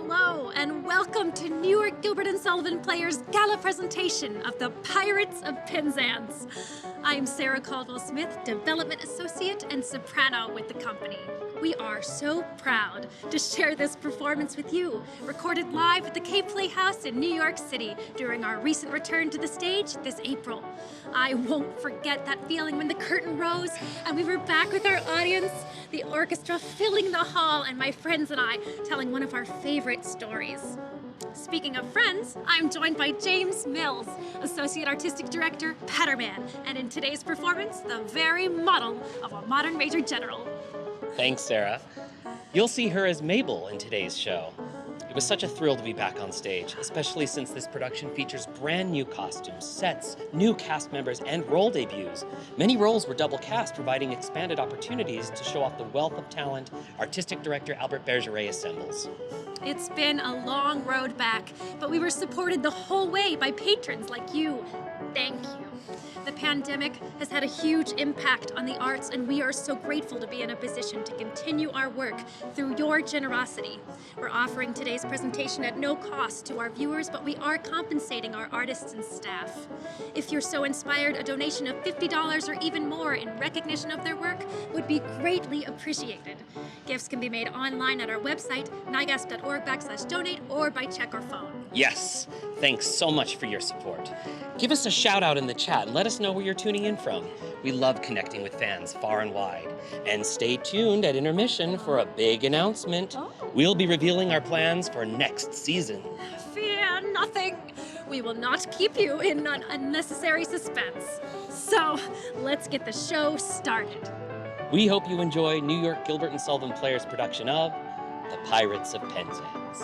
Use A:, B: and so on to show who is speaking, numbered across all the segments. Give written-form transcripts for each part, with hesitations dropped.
A: Hello, and welcome to New York Gilbert and Sullivan Players' Gala presentation of the Pirates of Penzance. I'm Sarah Caldwell-Smith, Development Associate and Soprano with the company. We are so proud to share this performance with you, recorded live at the Kaye Playhouse in New York City during our recent return to the stage this April. I won't forget that feeling when the curtain rose and we were back with our audience, the orchestra filling the hall, and my friends and I telling one of our favorite stories. Speaking of friends, I'm joined by James Mills, Associate Artistic Director, Patterman, and in today's performance, the very model of a modern Major General.
B: Thanks, Sarah. You'll see her as Mabel in today's show. It was such a thrill to be back on stage, especially since this production features brand new costumes, sets, new cast members, and role debuts. Many roles were double cast, providing expanded opportunities to show off the wealth of talent Artistic Director Albert Bergeret assembles.
A: It's been a long road back, but we were supported the whole way by patrons like you. Thank you. The pandemic has had a huge impact on the arts, and we are so grateful to be in a position to continue our work through your generosity. We're offering today's presentation at no cost to our viewers, but we are compensating our artists and staff. If you're so inspired, a donation of $50 or even more in recognition of their work would be greatly appreciated. Gifts can be made online at our website, nygasp.org/donate, or by check or phone.
B: Yes, thanks so much for your support. Give us a shout out in the chat and let us know where you're tuning in from. We love connecting with fans far and wide. And stay tuned at intermission for a big announcement. We'll be revealing our plans for next season.
A: Fear nothing. We will not keep you in an unnecessary suspense. So, let's get the show started.
B: We hope you enjoy New York Gilbert and Sullivan Players' production of The Pirates of Penzance.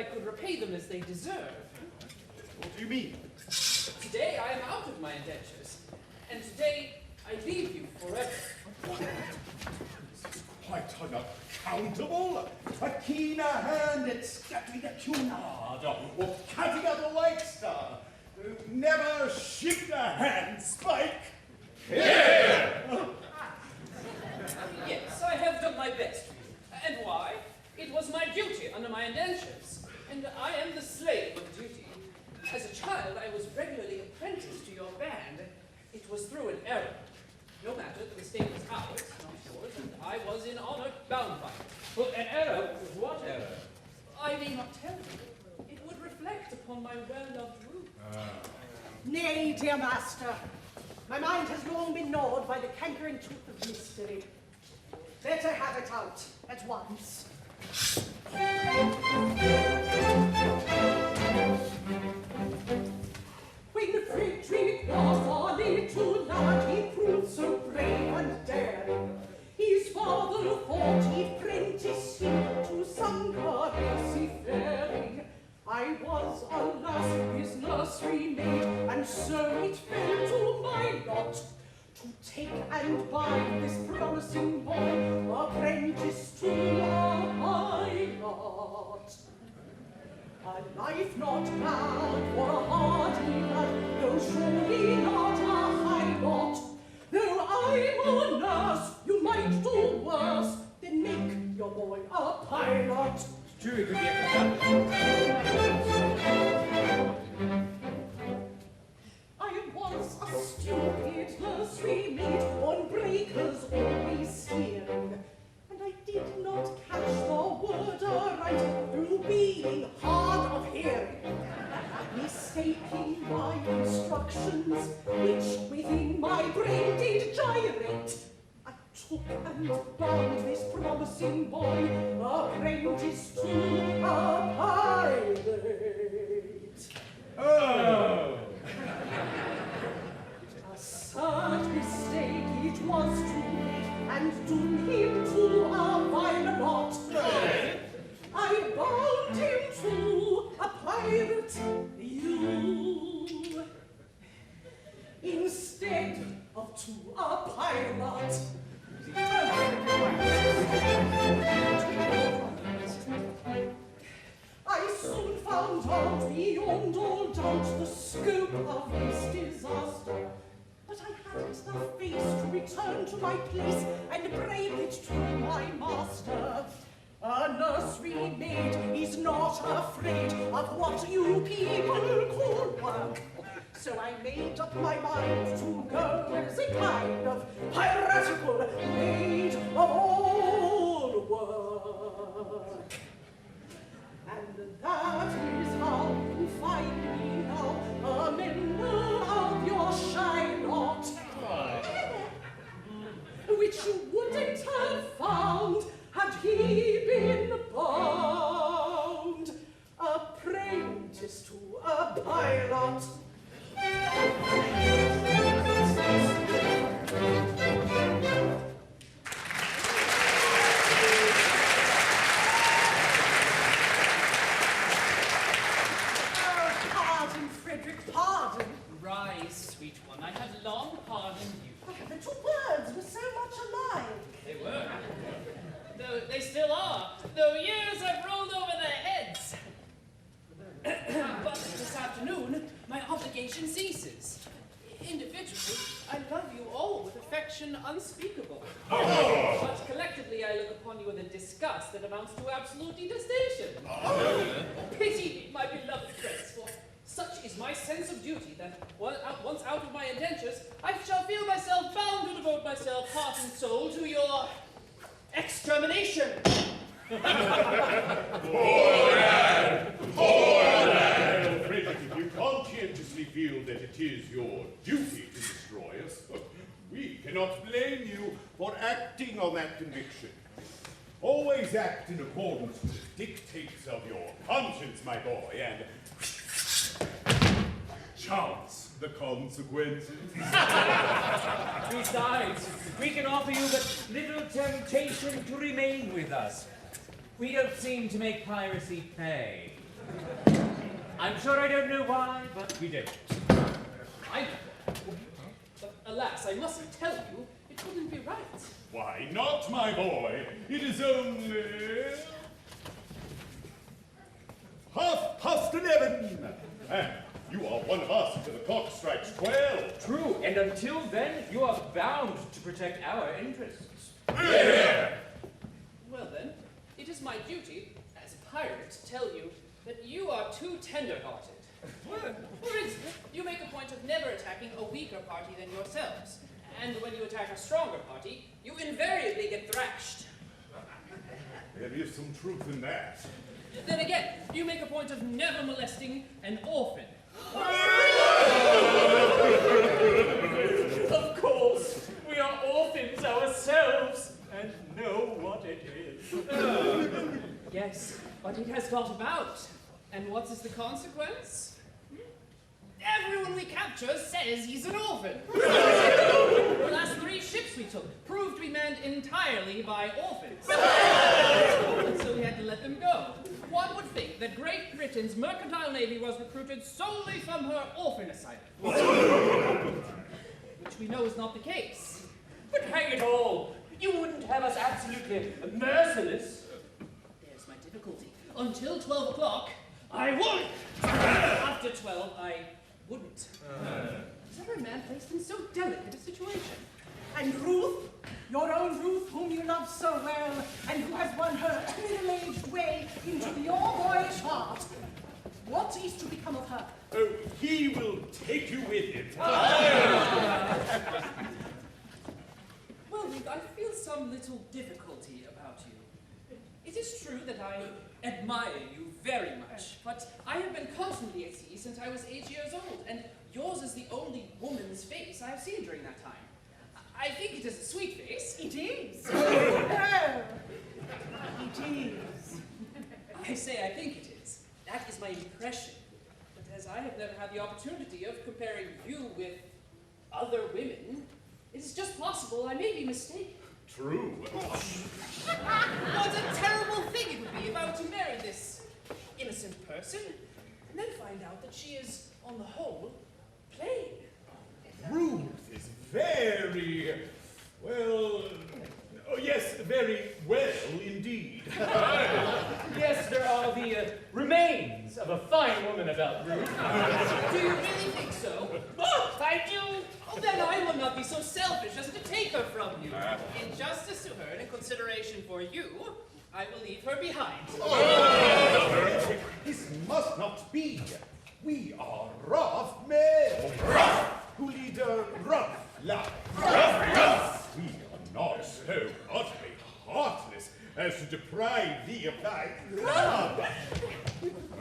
C: I could repay them as they deserve.
D: What do you mean?
C: Today I am out of my indentures, and today I leave you forever.
D: This is quite unaccountable. A keener hand at scattering a cunard, or cutting out a white star. Never shift a hand, Spike.
C: Yes, I have done my best for you. And why? It was my duty under my indentures, and I am the slave of duty. As a child, I was regularly apprenticed to your band. It was through an error. No matter, the mistake was ours, not yours, and I was in honor bound by it.
E: Well, an error? What error?
C: I may not tell you. It would reflect upon my well-loved root.
F: Nay, dear master. My mind has long been gnawed by the cankering tooth of mystery. Better have it out at once. When Frederick was a little lad, he proved so brave and daring. His father thought he'd prentice him to some career seafaring. I was, alas, his nursery maid, and so it fell to my lot to take and buy this promising boy, apprentice to a pilot. A life not bad for a hardy lad, though surely not a high lot. Though I'm a nurse, you might do worse than make your boy a pilot.
E: True, it could be a conductor.
F: I was a stupid nursery maid, on breakers always steering, and I did not catch the word aright through being hard of hearing, mistaking my instructions, which within my brain did gyrate. I took and bound this promising boy, apprentice to a pilot.
E: Oh!
F: A sad mistake it was to make, and doom him to a vile lot. I bound him to a pirate, you, instead of to a pilot. I soon found out beyond all doubt the scope of this disaster. But I hadn't the face to return to my place and break it to my master. A nursery maid is not afraid of what you people call work. So I made up my mind to go as a kind of piratical maid of all work. And that is how you find me now, a member of your Shylock, which you wouldn't have found had he been bound, apprentice to a pilot. Pardon, Frederick, pardon.
C: Rise, sweet one. I had long pardoned you.
F: The two birds were so much alike.
C: They were. Though they still are. Though years have rolled over their heads. But this afternoon, my obligation ceases. Individually, I love you all with affection unspeakable. But collectively, I look upon you with a disgust that amounts to absolute detestation. Pity me, my beloved friends, for such is my sense of duty that once out of my indentures, I shall feel myself bound to devote myself heart and soul to your extermination.
D: Poor lad! Poor lad! Frederick, if you conscientiously feel that it is your duty to destroy us, we cannot blame you for acting on that conviction. Always act in accordance with the dictates of your conscience, my boy, and chance the consequences.
E: Besides, we can offer you but little temptation to remain with us. We don't seem to make piracy pay. I'm sure I don't know why, but we don't.
C: I But alas, I mustn't tell you, it wouldn't be right.
D: Why not, my boy? It is only 11:30. And you are one of us until the clock strikes 12.
E: True, and until then, you are bound to protect our interests.
D: Yeah.
C: Well then, it is my duty, as a pirate, to tell you that you are too tender-hearted. For instance, you make a point of never attacking a weaker party than yourselves. And when you attack a stronger party, you invariably get thrashed.
D: There is some truth in that.
C: Then again, you make a point of never molesting an orphan.
E: Of course, we are orphans ourselves, and know what it is.
C: Yes, but it has got about. And what is the consequence? Everyone we capture says he's an orphan. The last 3 ships we took proved to be manned entirely by orphans. And so we had to let them go. One would think that Great Britain's mercantile navy was recruited solely from her orphan asylum. Which we know is not the case.
E: But hang it all, you wouldn't have us absolutely merciless.
C: There's my difficulty. Until 12 o'clock, I would. After 12, I wouldn't. Is ever a man placed in so delicate a situation?
F: And Ruth, your own Ruth, whom you love so well, and who has won her middle-aged way into your boyish heart. What is to become of her?
D: Oh, he will take you with him.
C: Well, Ruth, I feel some little difficulty about you. It is true that I admire you very much, but I have been constantly at sea since I was 8 years old, and yours is the only woman's face I have seen during that time. I think it is a sweet face.
F: It is. Oh, it is.
C: I say I think it is. That is my impression. But as I have never had the opportunity of comparing you with other women, it is just possible I may be mistaken.
D: True.
C: What a terrible thing it would be if I were to marry this innocent person, and then find out that she is, on the whole, plain.
D: Ruth is very, well, oh yes, very well indeed.
E: Yes, there are the remains of a fine woman about Ruth.
C: Do you really think so? Oh, I do. Oh, then I will not be so selfish as to take her from you. In justice to her and in consideration for you, I will leave her behind.
D: This must not be. We are rough men. Who lead a rough life. We are not so utterly heartless as to deprive thee of thy love.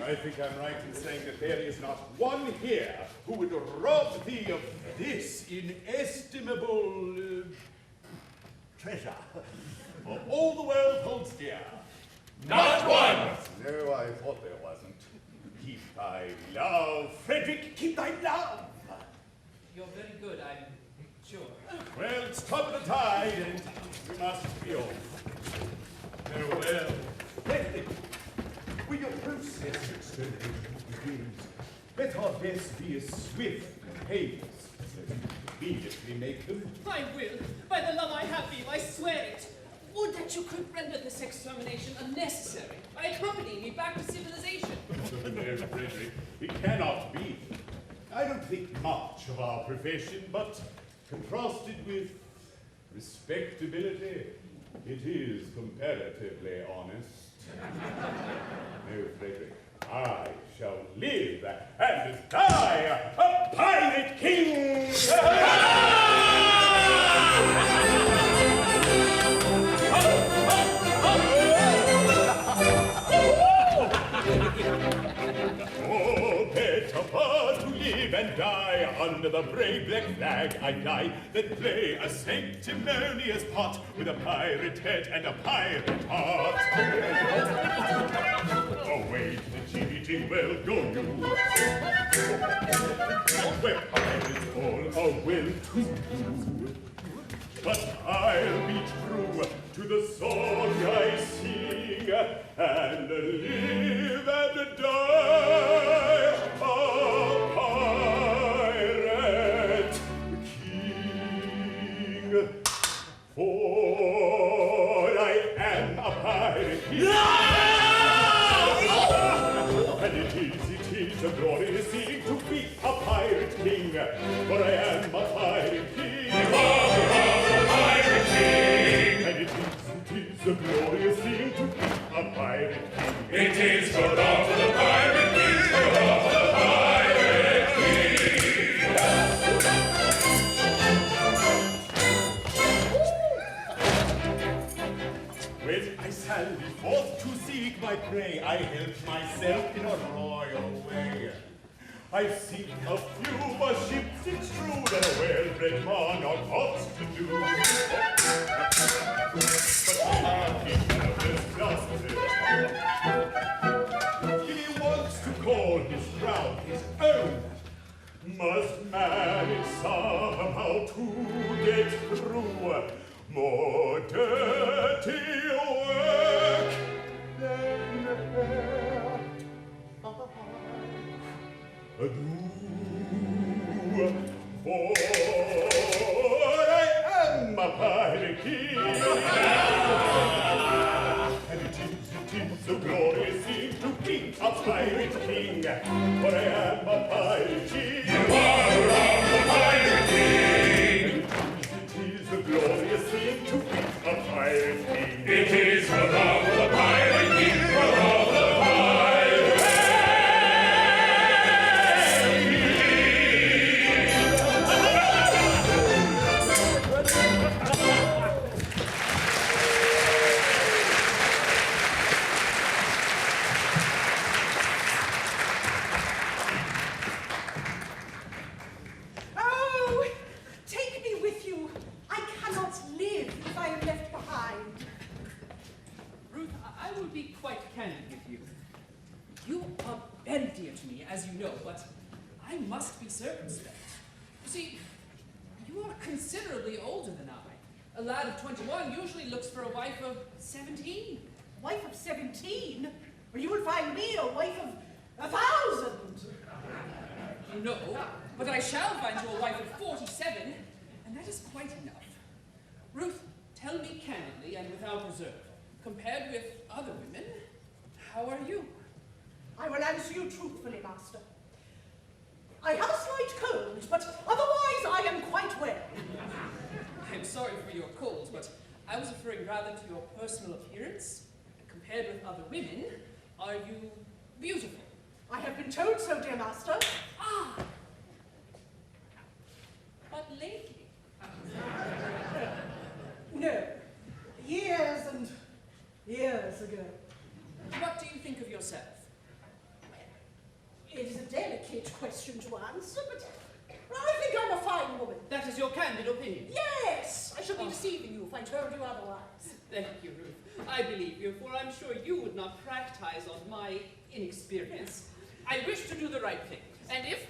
D: I think I'm right in saying that there is not one here who would rob thee of this inestimable treasure. For all the world holds dear.
E: Not one!
D: No, I thought there wasn't. Keep thy love, Frederick, keep thy love.
C: You're very good, I'm sure.
D: Well, it's top of the tide, and we must be off. Farewell. Frederick, when your process of extermination begins, let our best be as swift and painless as we immediately make them.
C: I will. By the love I have for you, I swear it. Would that you could render this extermination unnecessary by accompanying me back to civilization.
D: No, Frederick, it cannot be. I don't think much of our profession, but contrasted with respectability, it is comparatively honest. No, Frederick, I shall live and die a pirate king! Oh, better far to live and die under the brave black flag I fly than play a sanctimonious part with a pirate head and a pirate heart. Away to the cheating, well, go you. Where pirates all are well to do. But I'll be true to the song I sing and live and die for I am a pirate king.
G: You are the pirate king.
D: And it is a glorious thing to be a pirate king.
G: It is for the pirate king. Hurrah for the pirate king.
D: When I sallied forth to seek my prey, I helped myself in a royal way. I seek a few ships, it's true, that a well-bred monarch ought to do. But he has justice. He wants to call his crown his own. Must manage somehow to get through more dirty work than I do. For I am a pirate king. And it is a glorious thing to be a pirate king. For I am a pirate king.
G: You are the pirate king.
D: It is a glorious thing to be a pirate king.
G: It is hurrah for the pirate king. Hurrah for the pirate king.
F: Oh, take me with you. I cannot live if I am left behind.
C: Ruth, I will be quite candid with you. You are very dear to me, as you know, but I must be circumspect. You see, you are considerably older than I. A lad of 21 usually looks for a wife of 17.
F: Wife of 17? Or you will find me a wife of 1,000.
C: No, but I shall find you a wife of 47, and that is quite enough. Ruth, tell me candidly and without reserve, compared with other women, how are you?
F: I will answer you truthfully, master. I have a slight cold, but otherwise I am quite well.
C: I'm sorry for your cold, but I was referring rather to your personal appearance. Compared with other women, are you beautiful?
F: I have been told so, dear master.
C: Ah! But lately?
F: No. Years and years ago.
C: What do you think of yourself?
F: It is a delicate question to answer, but I think I'm a fine woman.
C: That is your candid opinion.
F: Yes! I should be deceiving you if I told you otherwise.
C: Thank you, Ruth. I believe you, for I'm sure you would not practice on my inexperience. I wish to do the right thing. And if,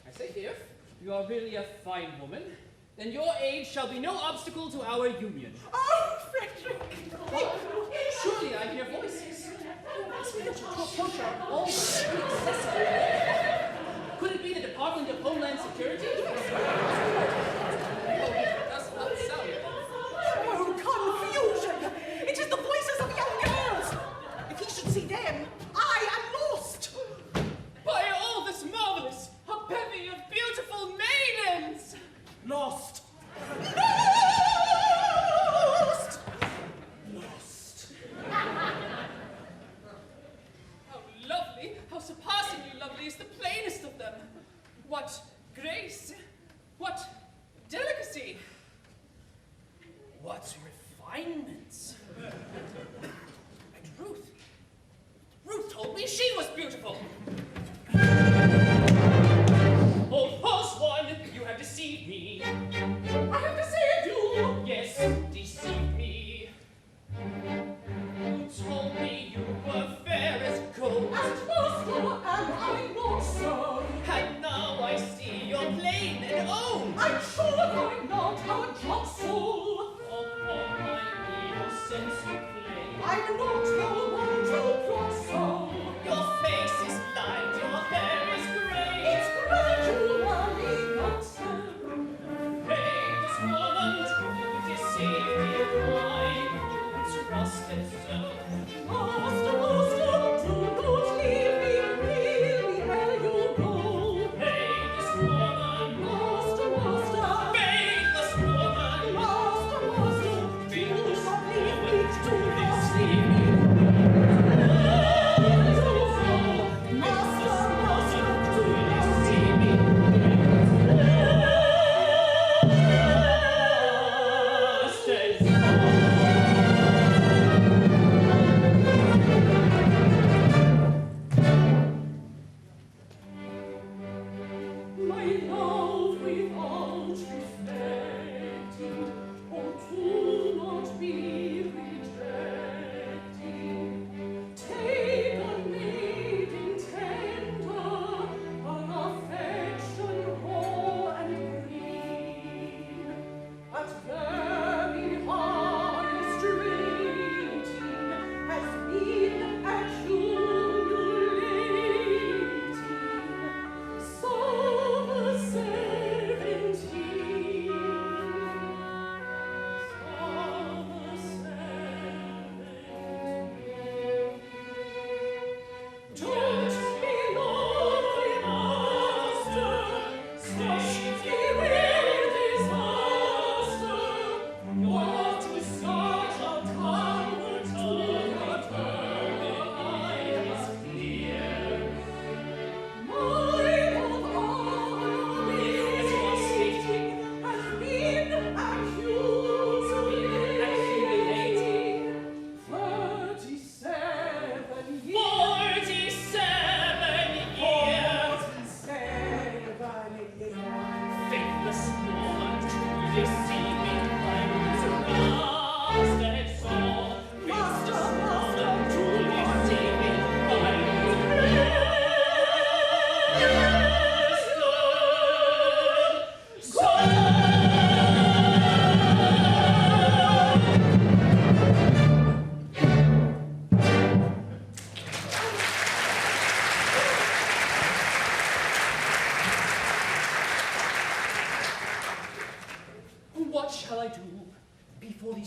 C: I say if, you are really a fine woman, then your age shall be no obstacle to our union.
F: Oh, Frederick!
C: Oh, surely I hear voices. Must be that your approach are almost inaccessible. Could it be the Department of Homeland Security? Oh, it does not sound it.
F: Oh, confusion! It is the voices of young girls! If he should see them, I am lost!
C: By all that's marvelous, a bevy of beautiful maidens!
F: Lost! Lost! Lost!
C: How lovely, how surpassingly lovely is the plainest of them. What grace, what delicacy, what refinements. And Ruth told me she was beautiful. Oh, false one, you have deceived me.
F: I have deceived you!
C: Yes, deceived me. You told me you were fair as gold.
F: And master, am I not so?
C: And now I see you're plain and own.
F: I'm sure I'm not a jostle.
C: Upon my innocence you play.
F: I'm not the one to jostle.
C: Your face is light, your hair is grey.
F: It's gradually not so.
C: Famous woman, to deceive me, why you trusted so?
F: Master, master, do not leave me, really, ere you go.
C: Famous woman,
F: Master,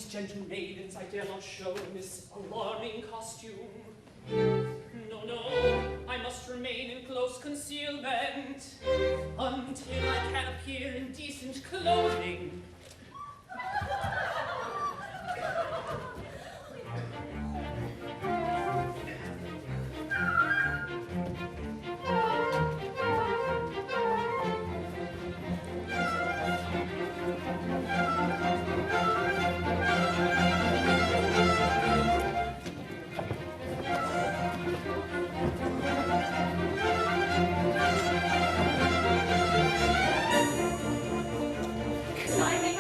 C: these gentle maidens I dare not show in this alarming costume. No, no, I must remain in close concealment until I can appear in decent clothing.
F: Climbing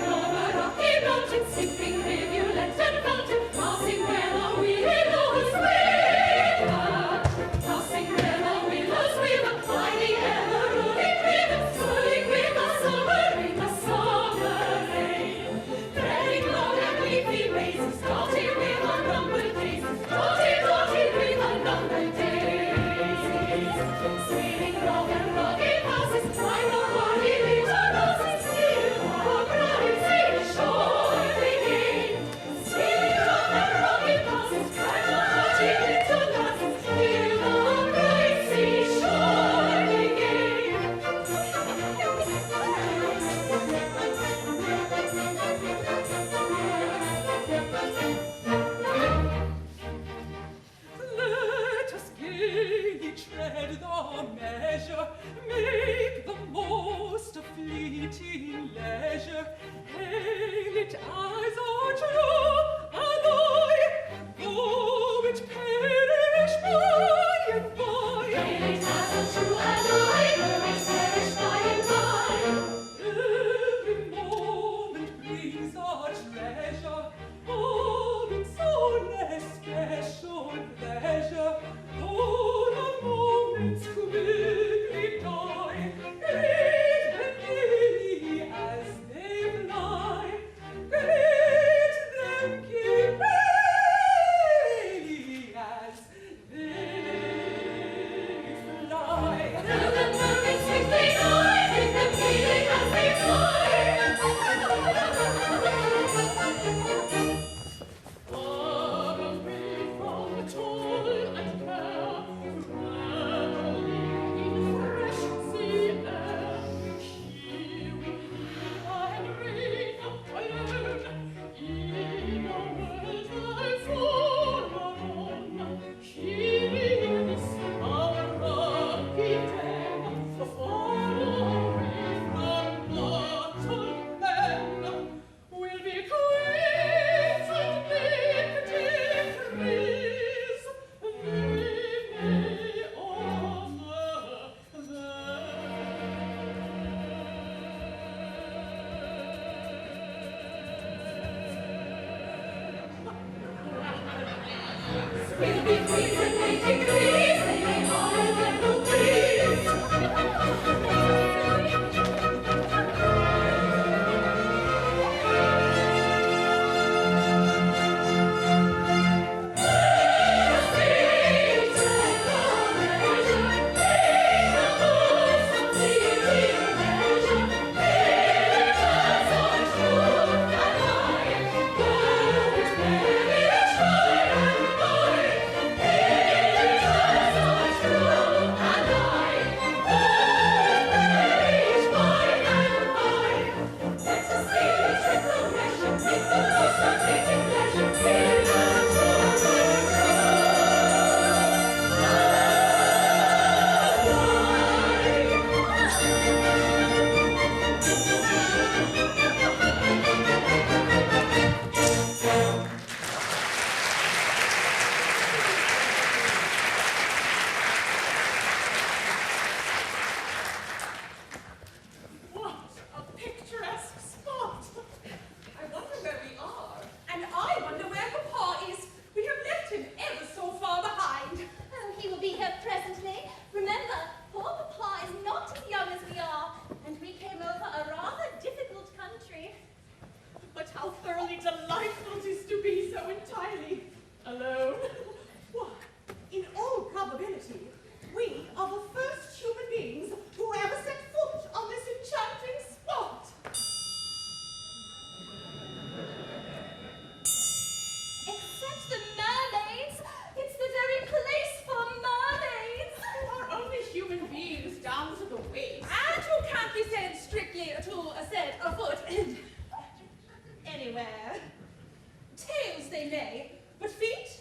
F: they may, but feet,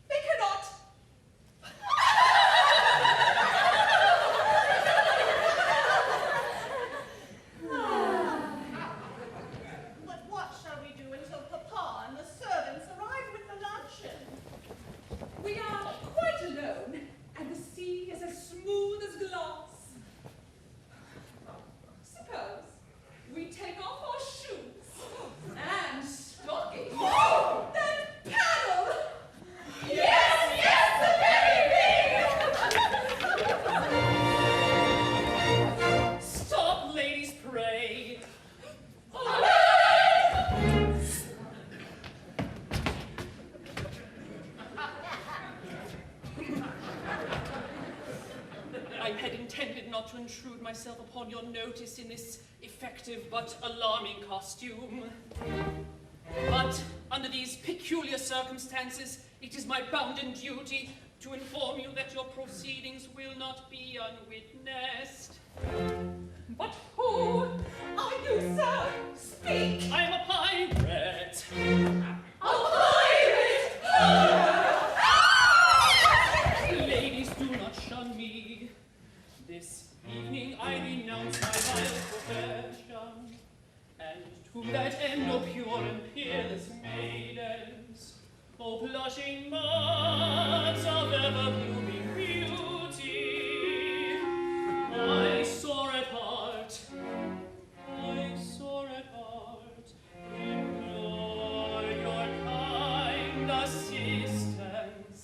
F: they cannot.
H: But what shall we do until Papa and the servants arrive with the luncheon?
F: We are quite alone, and the sea is as smooth as glass. Suppose we take off our shoes and stockings, then paddle. Yes, the very thing.
C: Stop, ladies, pray. I had intended not to intrude myself upon your notice in this effective but alarming costume. But under these peculiar circumstances, it is my bounden duty to inform you that your proceedings will not be unwitnessed.
F: But who are you, sir? Speak.
C: I am a pirate.
F: A pirate!
C: Ladies, do not shun me. This evening I renounce my vile profession, and to that end, O pure and peerless maidens, O blushing buds of ever-blooming beauty, I soar at heart, implore your kind assistance.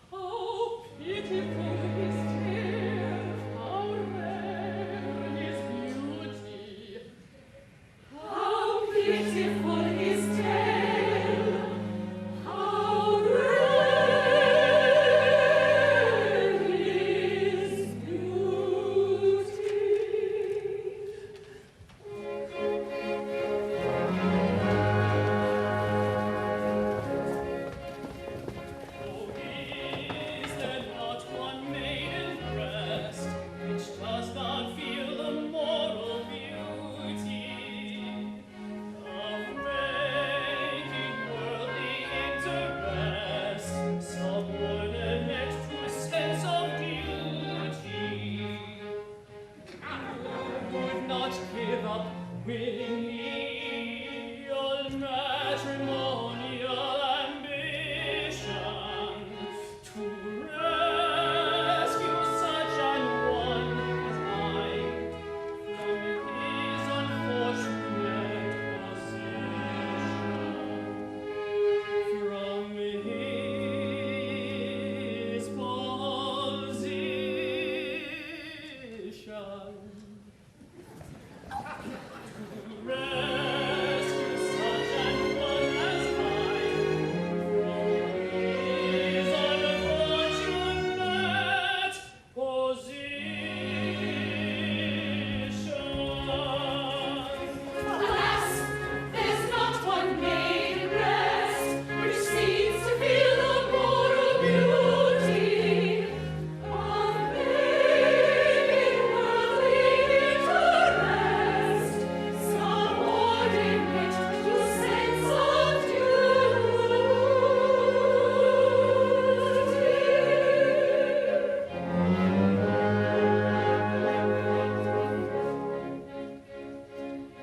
F: How pitiful his tale, how rare his beauty. How pitiful his tale, how rare his beauty.
C: Oh, is there not one maiden breast which does not feel the moral beauty of making worldly interest subordinate to a sense of duty? You would not give up willingly your matrimonial ambition to rescue such an one as I from his unfortunate position. From his position. Rescue such an one as I from his unfortunate position.
F: Alas, there's not one maiden breast which seems to feel the moral beauty of making worldly interest subordinate to sense of duty.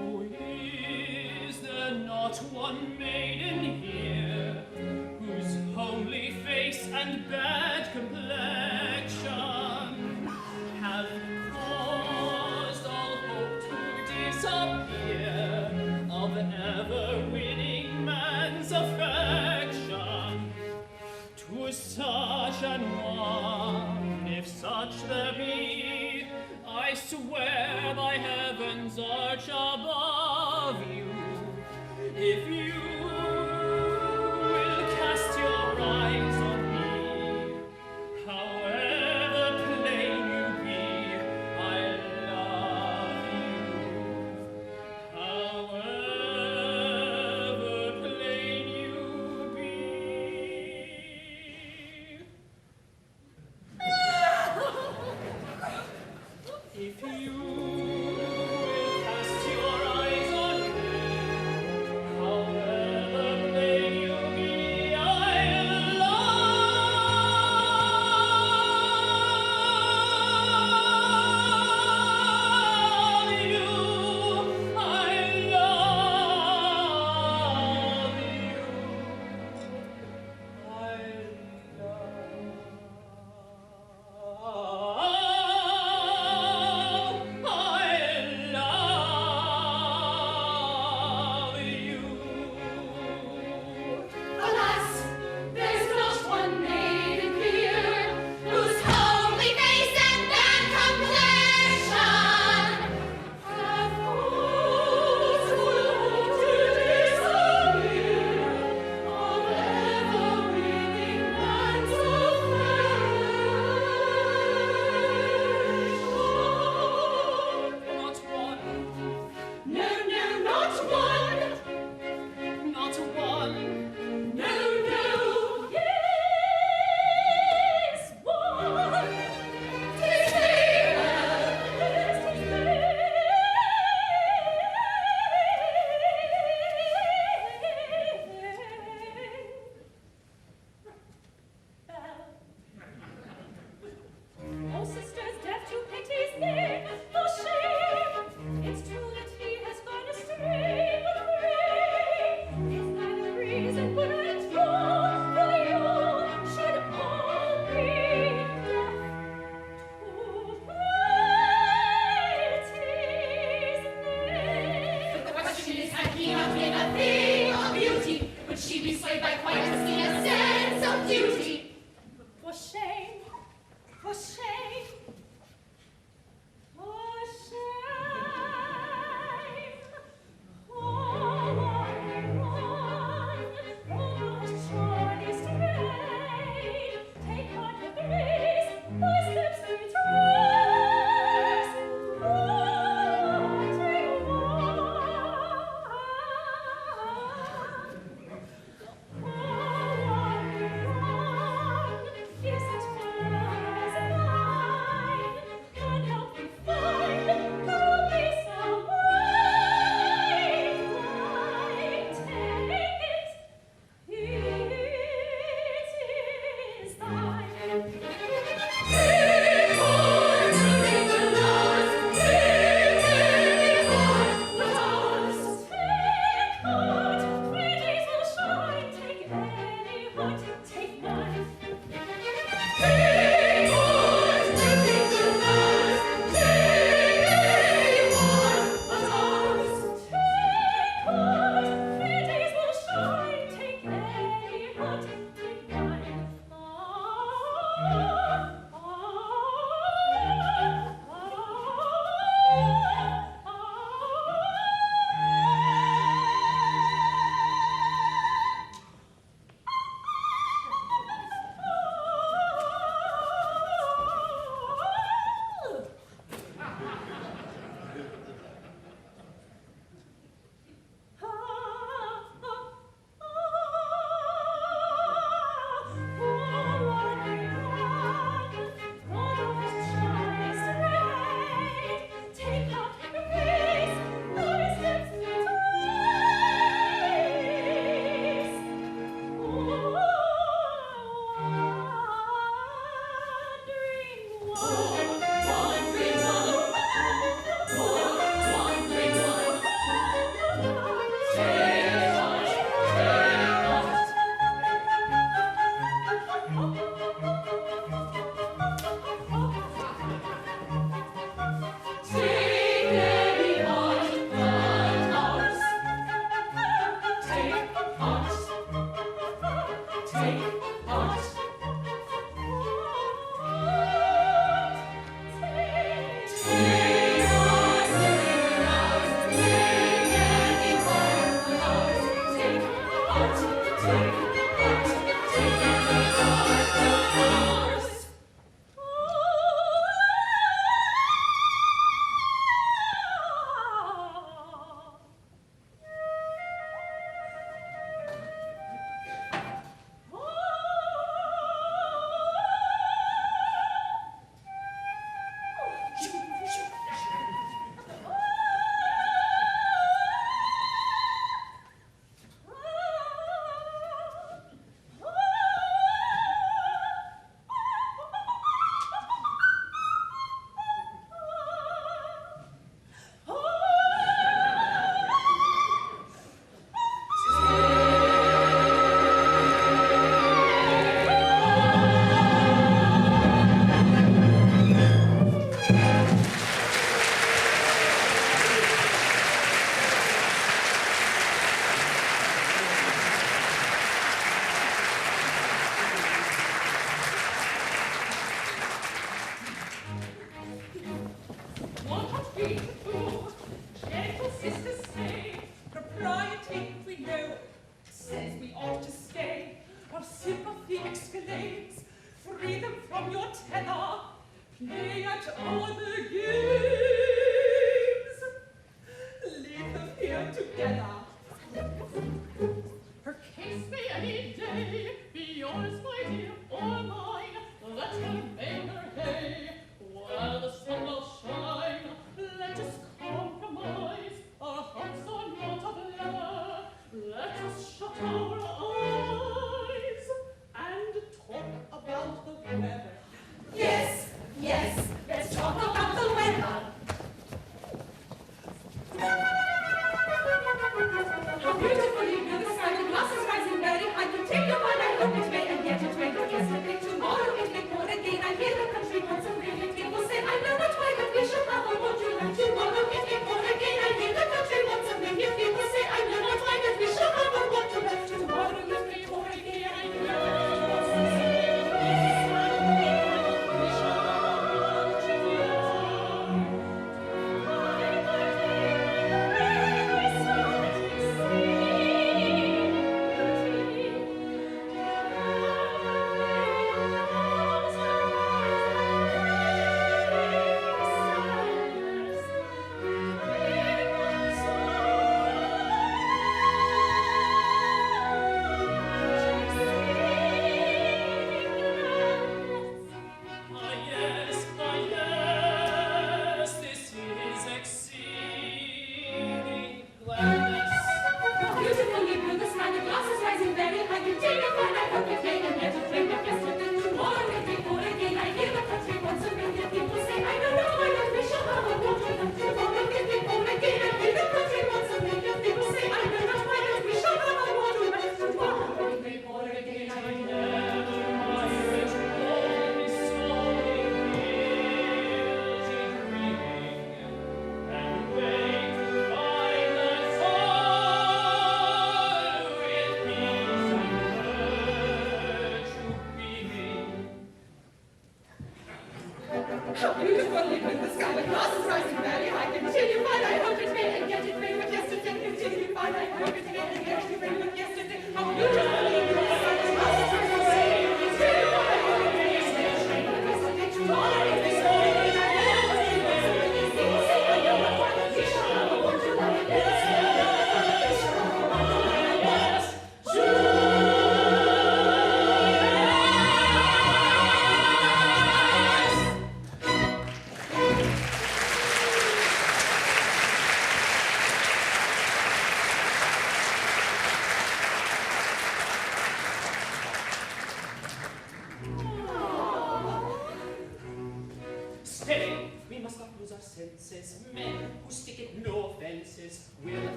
C: Oh, is there not one maiden here whose homely face and bad complexion have caused all hope to disappear of ever-winning man's affection? To such an one, if such there be, I swear by heaven's arch above you, if you will cast your eyes on me, however plain you be, I love you. However plain you be. If you will cast your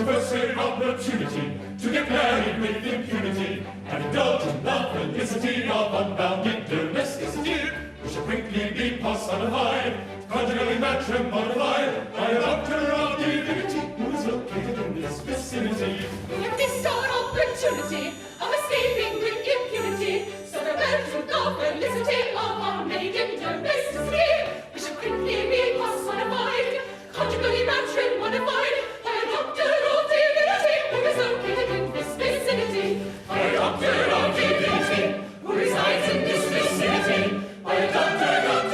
G: the first great opportunity to get married with impunity and indulge in the felicity of unbounded domesticity. We shall quickly be personified, conjugally matrimonified by a doctor of divinity who is located in this vicinity.
F: We have missed our opportunity of escaping with impunity, so the marriage with the felicity of our maiden domesticity. We shall quickly be personified, conjugally matrimonified by a doctor of divinity who is located in this vicinity. By a doctor of divinity who resides in this vicinity. By a doctor of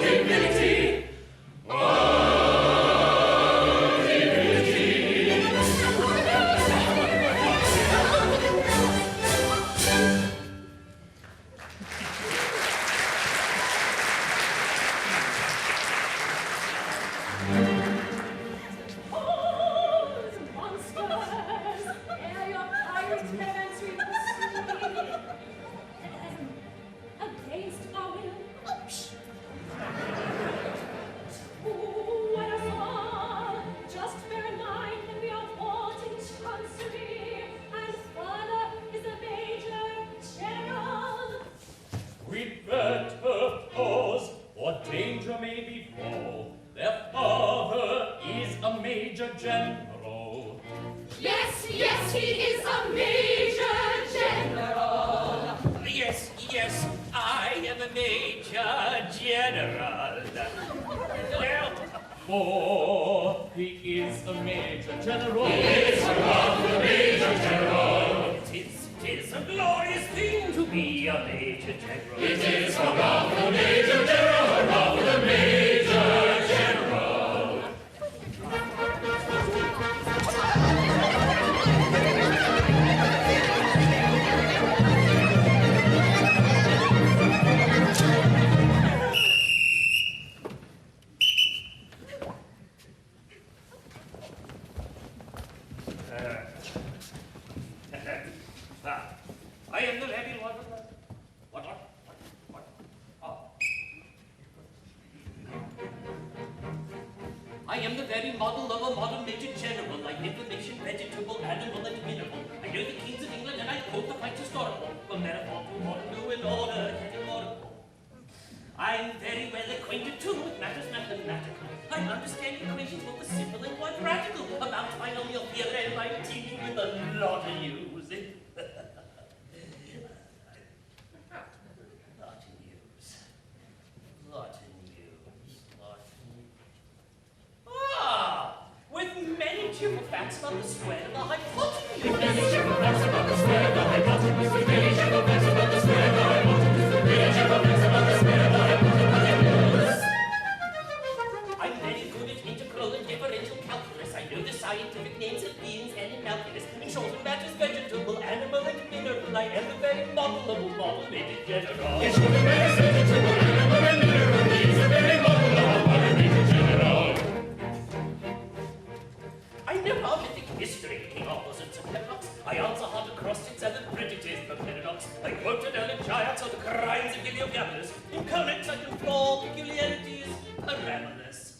F: divinity.
E: We'd better pause, or danger may befall. Their father is a major general.
F: Yes, yes, he is a major general.
E: Yes, I am a major general. For he is a major general.
G: He is a major general.
E: It is a glorious thing to be a major general.
G: It is a major general, a major general.
E: I am the very one. What? Oh. I am the very model of a modern major general. I information, vegetable, animal, and mineral. I know the kings of England, and I quote the facts historical. From metaphor to modern, new in order, categorical. I'm very well acquainted too with matters mathematical. I understand equations both the simple and quadratical. About binomial theorem, I'm teeming with a lot of news. With many triple facts about the square and the hypotenuse. With many triple facts about the square and the hypotenuse. With many triple facts about the square and the hypotenuse. With many triple facts about the square and the hypotenuse. I'm very good at integral and differential calculus. I know the scientific names of beings and calculus. In short, it matters vegetable, animal, and mineral. I am the very model of a model major general. In short, it matters vegetable, animal, and mineral. He is the very model of a model major general. I know our mythic history, king opposites and paradox. I answer hard acrostics and the prejudice of paradox. I quote an early giants of the crimes of Gilbert. In conics I can flaw peculiarities parabolous.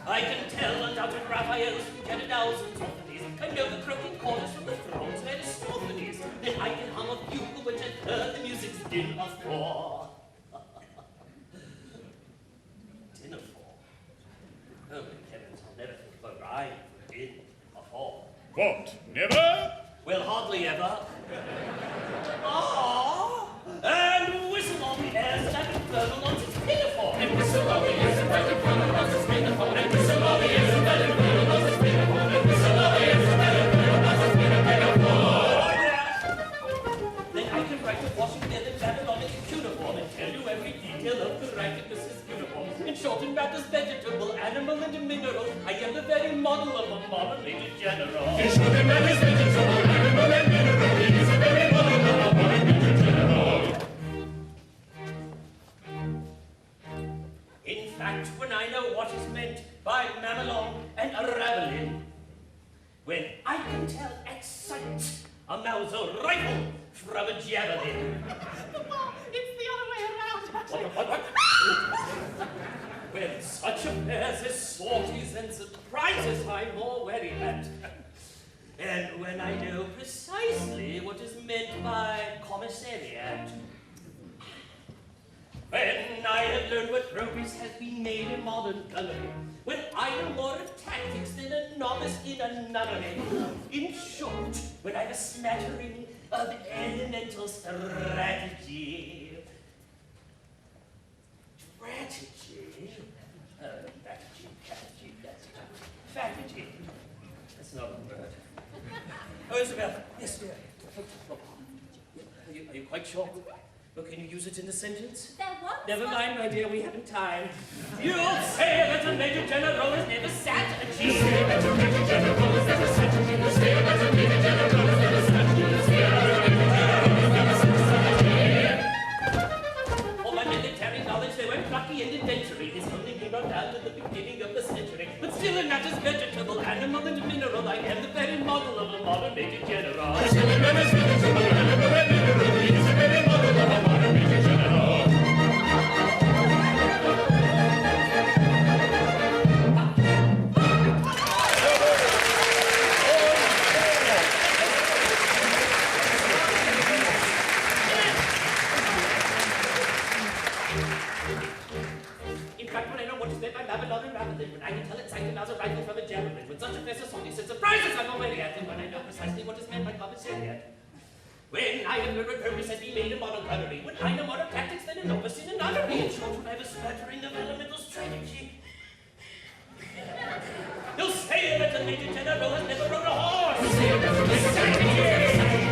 E: I can tell undoubted Raphaels from Jedidaus and Sophonies. I know the croaking chorus from the thrones of Aristophanes. Then I can hum a bugle which I've heard the music's din of four. Din of four? Oh, heavens, I'll never think of a rhyme for din of four.
G: What, never?
E: Well, hardly ever. Ah! And whistle on the airs that infernal nonsense pinafore. And whistle on the airs that infernal nonsense pinafore. And whistle on the airs that infernal nonsense pinafore. And whistle on the airs that infernal nonsense pinafore. Then I can write a Washington and Babylonic cuneiform and tell you every detail of the righteousness uniform. In short, in matters vegetable, animal, and mineral, I am the very model of a modern major general.
G: In short, in matters vegetable, animal, and mineral, he is the very model of a modern major general.
E: In fact, when I know what is meant by mamelon and ravelin, when I can tell at sight a Mauser rifle from a javelin.
H: Papa, it's the other way around, actually.
E: What? When such affairs as sorties and surprises I'm more wary at, and when I know precisely what is meant by commissariat, when I have learned what progress has been made in modern gunnery, when I know more of tactics than a novice in a nunnery, in short, when I've a smattering of elemental strategy. Strategy. That's not a word. Oh, Isabel. Yes, dear. Are you quite sure? Well, can you use it in a sentence?
A: There was
E: Never mind, my dear, we haven't time. You'll say that a Major General has never sat a G. You say that a Major General has never sat a G. You say that a Major General has never sat a G. You say that a Major General has never sat a G. All my military knowledge, they were plucky and inventory. It's only been run down to the beginning of the century. But still, in matters vegetable, animal, and mineral, I am the very model of a modern Major General. Still, in matters vegetable, animal, and mineral, he is the very model of a modern Major General. In fact, when I know what is meant by Babylon and Rabbit, when I can tell exactly as a rifle from a javelin, when such affairs as sortie and surprises I'm already at, and when I know precisely what is meant by commissariat. When I am learned purpose has been made in modern gunnery, when I know more of tactics than a novice in a nunnery, in short, when I have a smattering of elemental strategy. You'll say that the Major General has never rode a horse! You'll say that the Major General has never sat a G!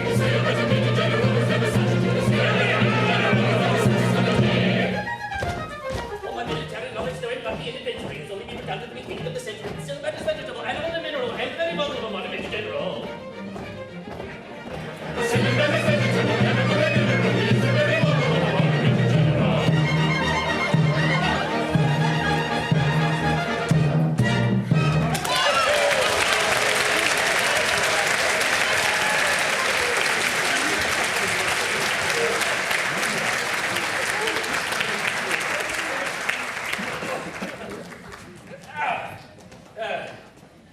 E: You'll say that the Major General has never sat a G! You'll say that the Major General has never sat a G! All my military knowledge, though it lucky and adventure, has only been down to the beginning of the century. Still, that is vegetable, animal, and mineral, and very model of a modern Major General.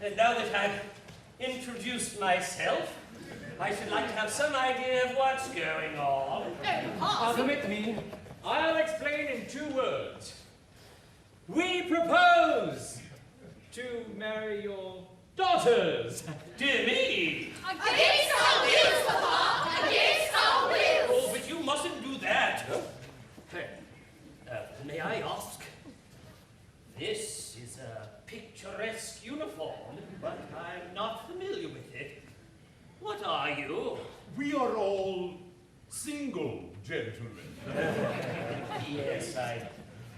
E: And now that I've introduced myself, I should like to have some idea of what's going on.
I: Permit me. I'll explain in 2 words. We propose to marry your daughters.
E: Dear me!
H: Against our wills, Papa! Against our wills!
E: Oh, but you mustn't do that. May I ask? This is a picturesque uniform, but I'm not familiar with it. What are you?
D: We are all single gentlemen.
E: Yes, I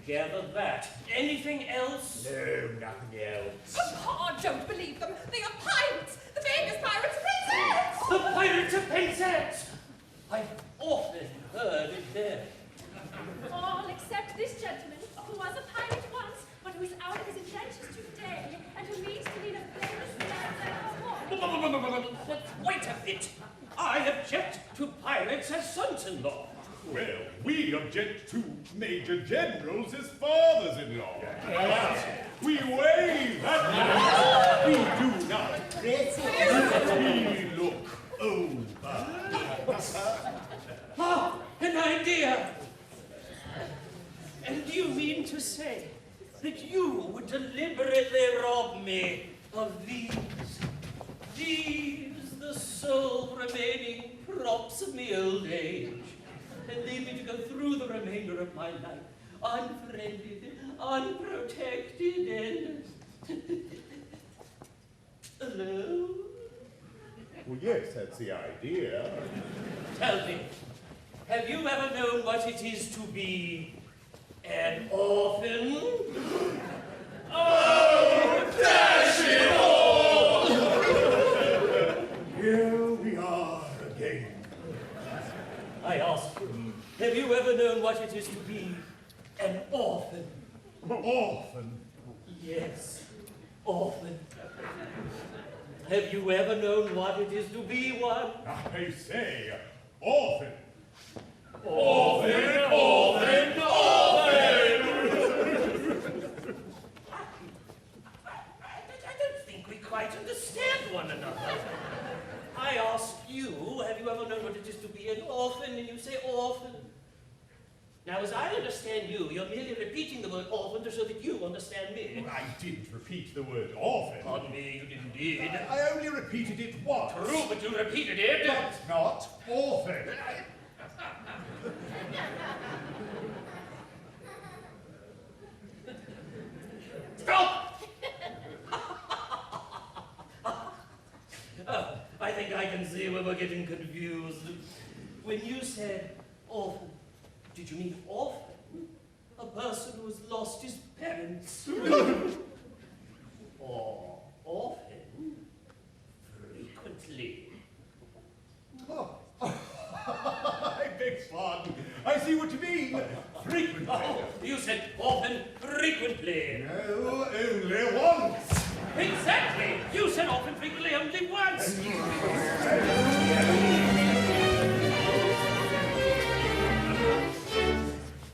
E: gather that. Anything else?
D: No, nothing else.
H: Papa, don't believe them. They are pirates! The famous pirates of Penzance!
E: The Pirates of Penzance! I've often heard it there.
A: all except this gentleman, who was a pirate once, but who is out of his indentions today, and who means to lead a famous dance at
E: But wait a bit. I object to pirates as sons-in-law.
D: Well, we object to Major Generals as fathers-in-law. We wave at them. We do not criticize. We look over.
E: Ah, an idea! And do you mean to say that you would deliberately rob me of these, the sole remaining props of me old age, and leave me to go through the remainder of my life, unfriended, unprotected, and alone?
D: Well, yes, that's the idea.
E: Tell me, have you ever known what it is to be an orphan?
D: Oh, dash it all! Here we are again.
E: I ask, have you ever known what it is to be an orphan?
D: Orphan?
E: Yes, orphan. Have you ever known what it is to be one?
D: I say, orphan.
E: Orphan, orphan, orphan! quite understand one another. I ask you, have you ever known what it is to be an orphan? And you say orphan. Now, as I understand you, you're merely repeating the word orphan to show that you understand me.
D: I didn't repeat the word orphan.
E: Pardon me, you indeed.
D: I only repeated it once.
E: True, but you repeated it.
D: But not orphan.
E: Stop! Oh, I think I can see where we're getting confused. When you said orphan, did you mean orphan? A person who has lost his parents? Or orphan? Frequently.
D: Oh. I beg pardon. I see what you mean. Frequently.
E: Oh, you said orphan frequently.
D: No, only once.
E: Exactly! You said orphan frequently only once!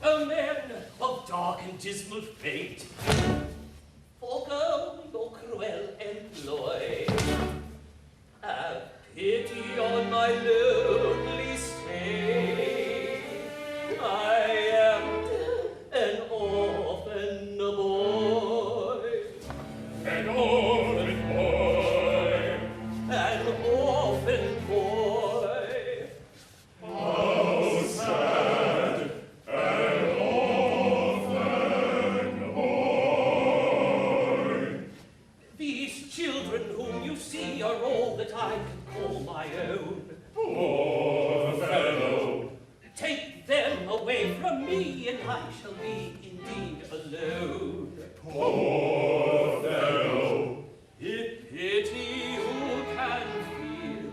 E: O men of dark and dismal fate, forego your cruel employ. Have pity on my lonely state. I am an orphan boy.
G: An orphan boy.
E: An orphan boy.
G: How sad. An orphan boy.
E: These children whom you see are all that I can call my own.
G: Poor fellow.
E: Take them away from me, and I shall be indeed alone.
G: Poor fellow.
E: If pity who can feel,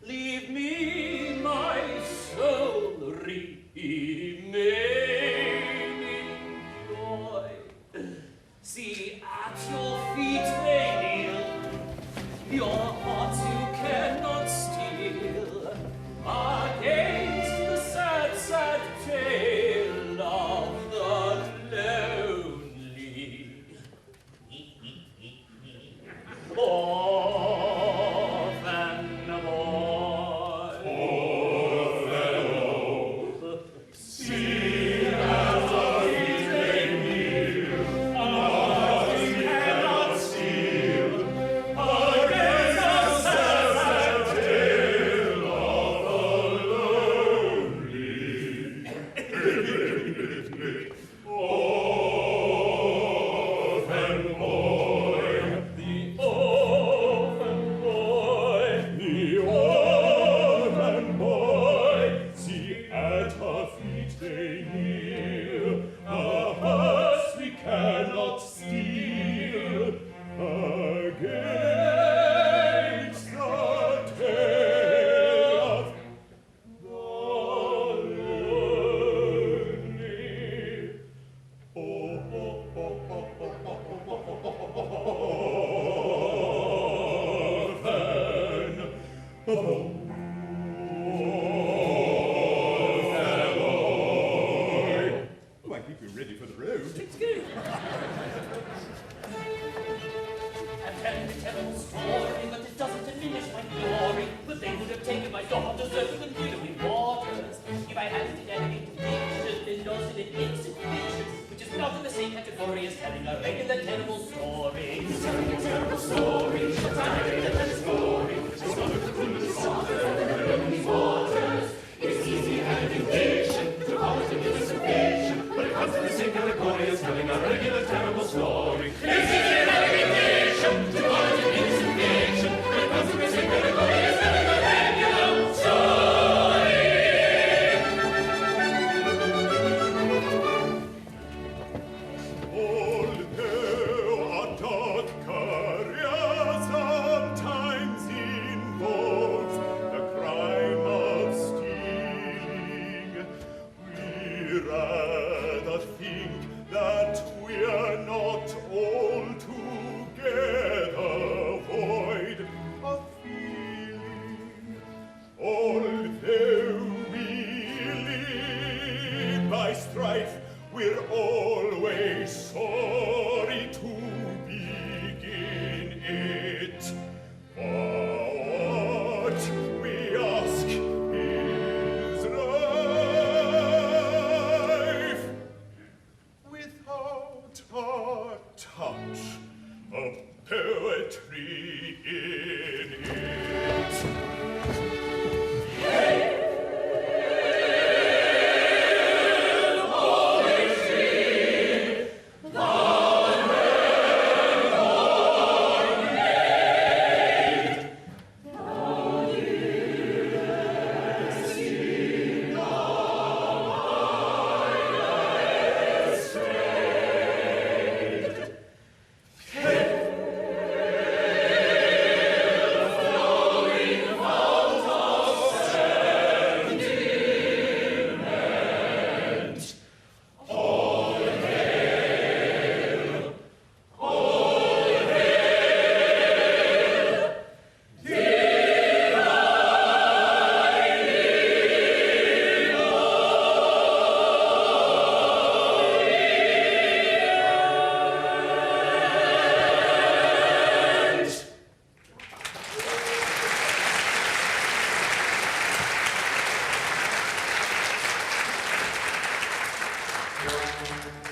E: leave me my soul remaining joy. See, at your feet they kneel, your hearts you cannot steal, against the sad, sad tale of the lonely. Orphan boy.
G: Poor fellow. See at our feet they kneel, hearts we cannot steal, against the sad, sad tale of the lonely. Orphan boy.
E: The orphan boy.
G: The orphan boy, see at our feet they kneel, our hearts we cannot steal, against the tale of the lonely. Orphan.
D: Oh, I think we're ready for the road.
E: Let's go. I'm telling a terrible story, but it doesn't diminish my glory. But they would have taken my daughters over the widowing waters if I hadn't inanimate conviction and lost in an instant fiction, which is not in the same category as telling a regular terrible story.
G: Telling a terrible story, telling a terrible story. It's one of the coolest songs I've ever heard in these waters. It's easy and impatient to call it an innocent fiction, but it comes in the same category as telling a regular terrible story. It's easy and impatient to call it an innocent fiction, but it comes in the same category as telling a regular story.
D: Old Pearl,
G: poetry in it.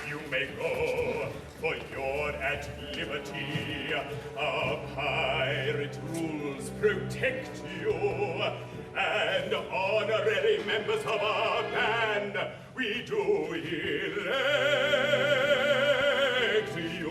G: You may go, for you're at liberty. Our pirate rules protect you, and honorary members of our band, we do elect you.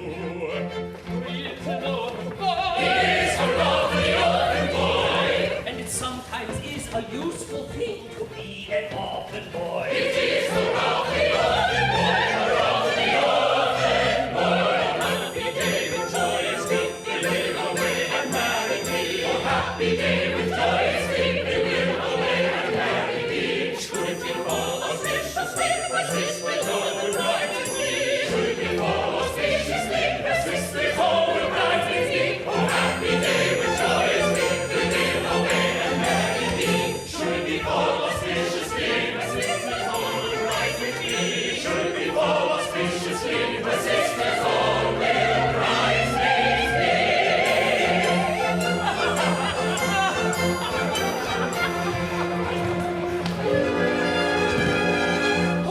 C: It's a lovely boy. It's a lovely orphan boy. And it sometimes is a useful thing to be an orphan boy. It is a lovely orphan boy, a lovely orphan boy. Happy day with joyous feet, we will away and marry me. Oh, happy day with joyous feet, we will away and marry me. Should we fall auspiciously, persist with all the right with me. Should we fall auspiciously, persist with all the right with me. Oh, happy day with joyous feet, we will away and marry me. Should we fall auspiciously, persist with all the right with me. Should we fall auspiciously, persist with all the right with me.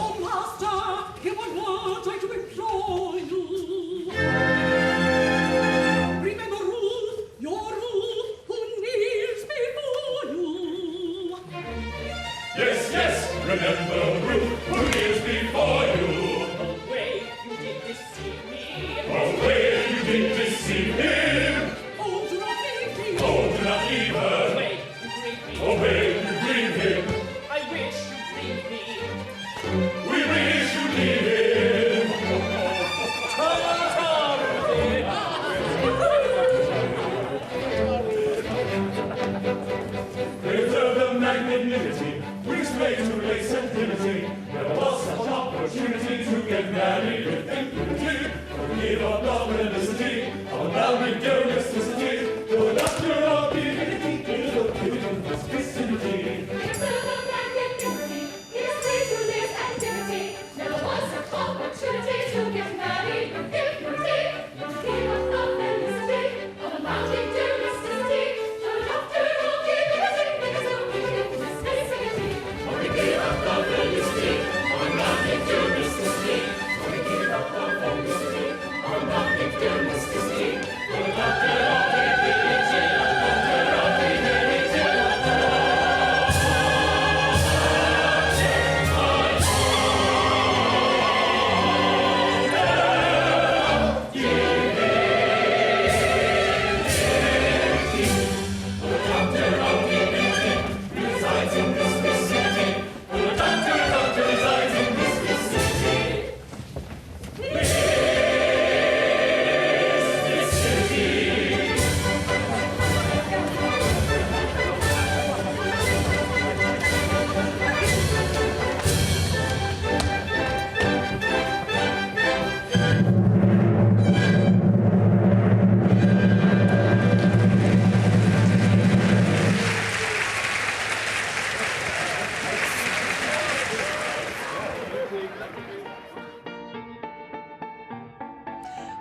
F: Oh, master, hear one word I do implore you. Remember Ruth, your Ruth, who kneels before you.
G: Yes, yes, remember Ruth, who kneels before you.
C: The way you did deceive me.
G: Oh, way you did deceive him.
F: Oh, do not leave me.
G: Oh, do not leave
C: The
G: her.
C: way you grieved me.
G: Oh, way you grieve him.
C: I wish you'd leave me.
G: We wish you'd leave him. Preserve the magnanimity, we display to lace and liberty. There was such opportunity to get married with impunity. Give up our felicity, our bounding domesticity, to the doctor of divinity, in the beautiful vicinity.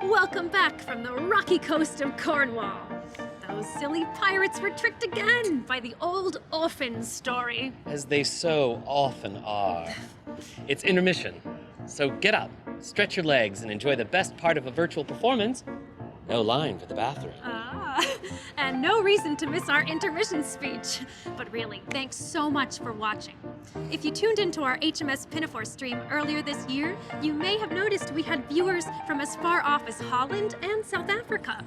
A: Welcome back from the rocky coast of Cornwall. Those silly pirates were tricked again by the old orphan story.
B: As they so often are. It's intermission, so get up, stretch your legs, and enjoy the best part of a virtual performance, No line for the bathroom.
A: And no reason to miss our intermission speech. But really, thanks so much for watching. If you tuned into our HMS Pinafore stream earlier this year, you may have noticed we had viewers from as far off as Holland and South Africa.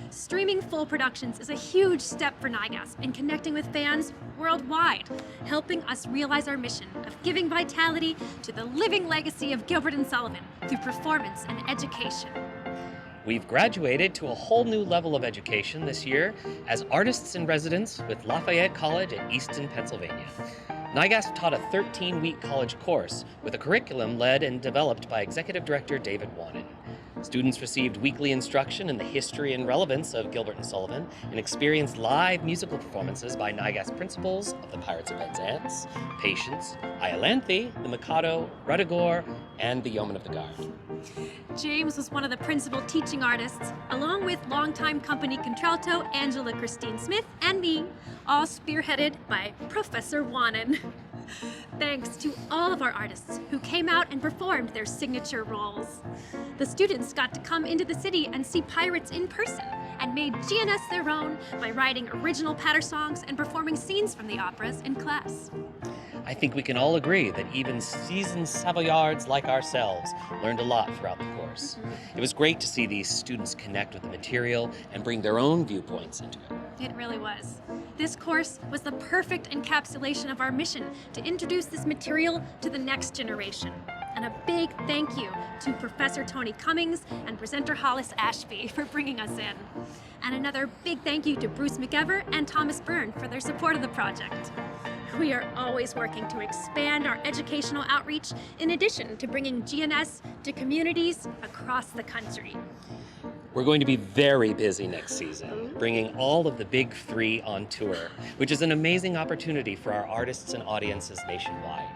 A: Streaming full productions is a huge step for NIGASP in connecting with fans worldwide, helping us realize our mission of giving vitality to the living legacy of Gilbert and Sullivan through performance and education.
B: We've graduated to a whole new level of education this year as artists in residence with Lafayette College at Easton, Pennsylvania. NIGASP taught a 13-week college course with a curriculum led and developed by Executive Director David Wannen. Students received weekly instruction in the history and relevance of Gilbert and Sullivan and experienced live musical performances by NIGASP principals of the Pirates of Penzance, Patience, Iolanthe, the Mikado, Ruddigore, and the Yeoman of the Guard.
A: James was one of the principal teaching artists, along with longtime company contralto Angela Christine Smith and me, all spearheaded by Professor Wannen. Thanks to all of our artists who came out and performed their signature roles. The students got to come into the city and see pirates in person and made GNS their own by writing original patter songs and performing scenes from the operas in class.
B: I think we can all agree that even seasoned Savoyards like ourselves learned a lot throughout the course. It was great to see these students connect with the material and bring their own viewpoints into it.
A: It really was. This course was the perfect encapsulation of our mission to introduce this material to the next generation. And a big thank you to Professor Tony Cummings and presenter Hollis Ashby for bringing us in. And another big thank you to Bruce McEver and Thomas Byrne for their support of the project. We are always working to expand our educational outreach in addition to bringing GNS to communities across the country.
B: We're going to be very busy next season, bringing all of the big three on tour, which is an amazing opportunity for our artists and audiences nationwide.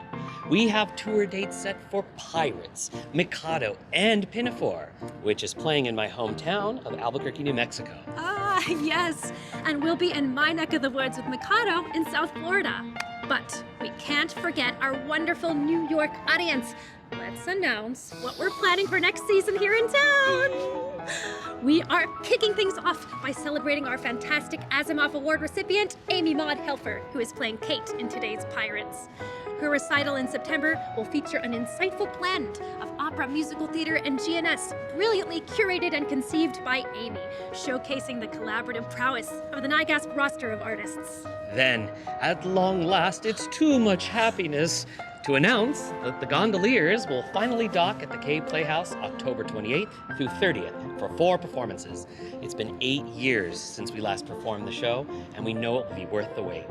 B: We have tour dates set for Pirates, Mikado, and Pinafore, which is playing in my hometown of Albuquerque, New Mexico.
A: Ah, yes, and we'll be in my neck of the woods with Mikado in South Florida. But we can't forget our wonderful New York audience. Let's announce what we're planning for next season here in town. We are kicking things off by celebrating our fantastic Asimov Award recipient, Amy Maud Helfer, who is playing Kate in today's Pirates. Her recital in September will feature an insightful blend of opera, musical theater, and GNS, brilliantly curated and conceived by Amy, showcasing the collaborative prowess of the NIGASP roster of artists.
B: Then, at long last, it's too much happiness to announce that the Gondoliers will finally dock at the Kaye Playhouse October 28th through 30th for 4 performances. It's been 8 years since we last performed the show, and we know it will be worth the wait.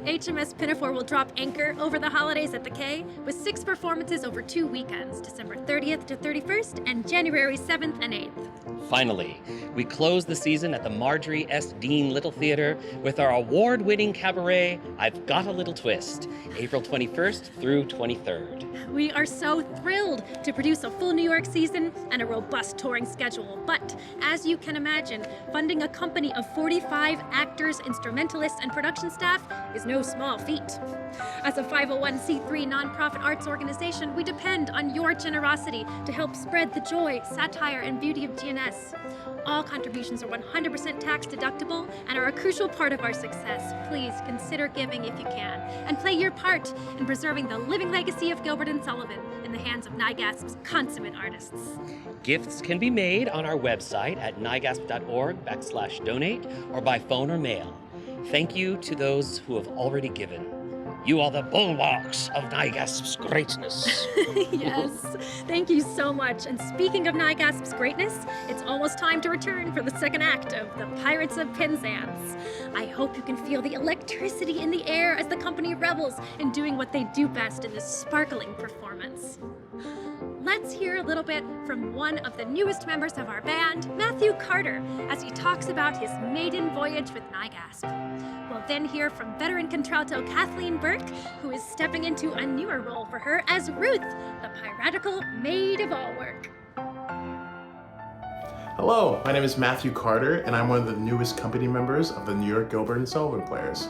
A: HMS Pinafore will drop anchor over the holidays at the Kaye with 6 performances over 2 weekends, December 30th to 31st and January 7th and 8th.
B: Finally, we close the season at the Marjorie S. Dean Little Theater with our award-winning cabaret, I've Got a Little Twist, April 21st through 23rd.
A: We are so thrilled to produce a full New York season and a robust touring schedule. But as you can imagine, funding a company of 45 actors, instrumentalists, and production staff is no small feat. As a 501c3 nonprofit arts organization, we depend on your generosity to help spread the joy, satire, and beauty of GNS. All contributions are 100% tax deductible and are a crucial part of our success. Please consider giving if you can, and play your part in preserving the living legacy of Gilbert and Sullivan in the hands of NIGASP's consummate artists.
B: Gifts can be made on our website at nigasp.org/donate or by phone or mail. Thank you to those who have already given. You are the bulwarks of NIGASP's greatness.
A: Yes, thank you so much. And speaking of NIGASP's greatness, it's almost time to return for the second act of The Pirates of Penzance. I hope you can feel the electricity in the air as the company revels in doing what they do best in this sparkling performance. Let's hear a little bit from one of the newest members of our band, Matthew Carter, as he talks about his maiden voyage with NIGASP. We'll then hear from veteran contralto Kathleen Burke, who is stepping into a newer role for her as Ruth, the piratical maid of all work.
J: Hello, my name is Matthew Carter, and I'm one of the newest company members of the New York Gilbert and Sullivan Players.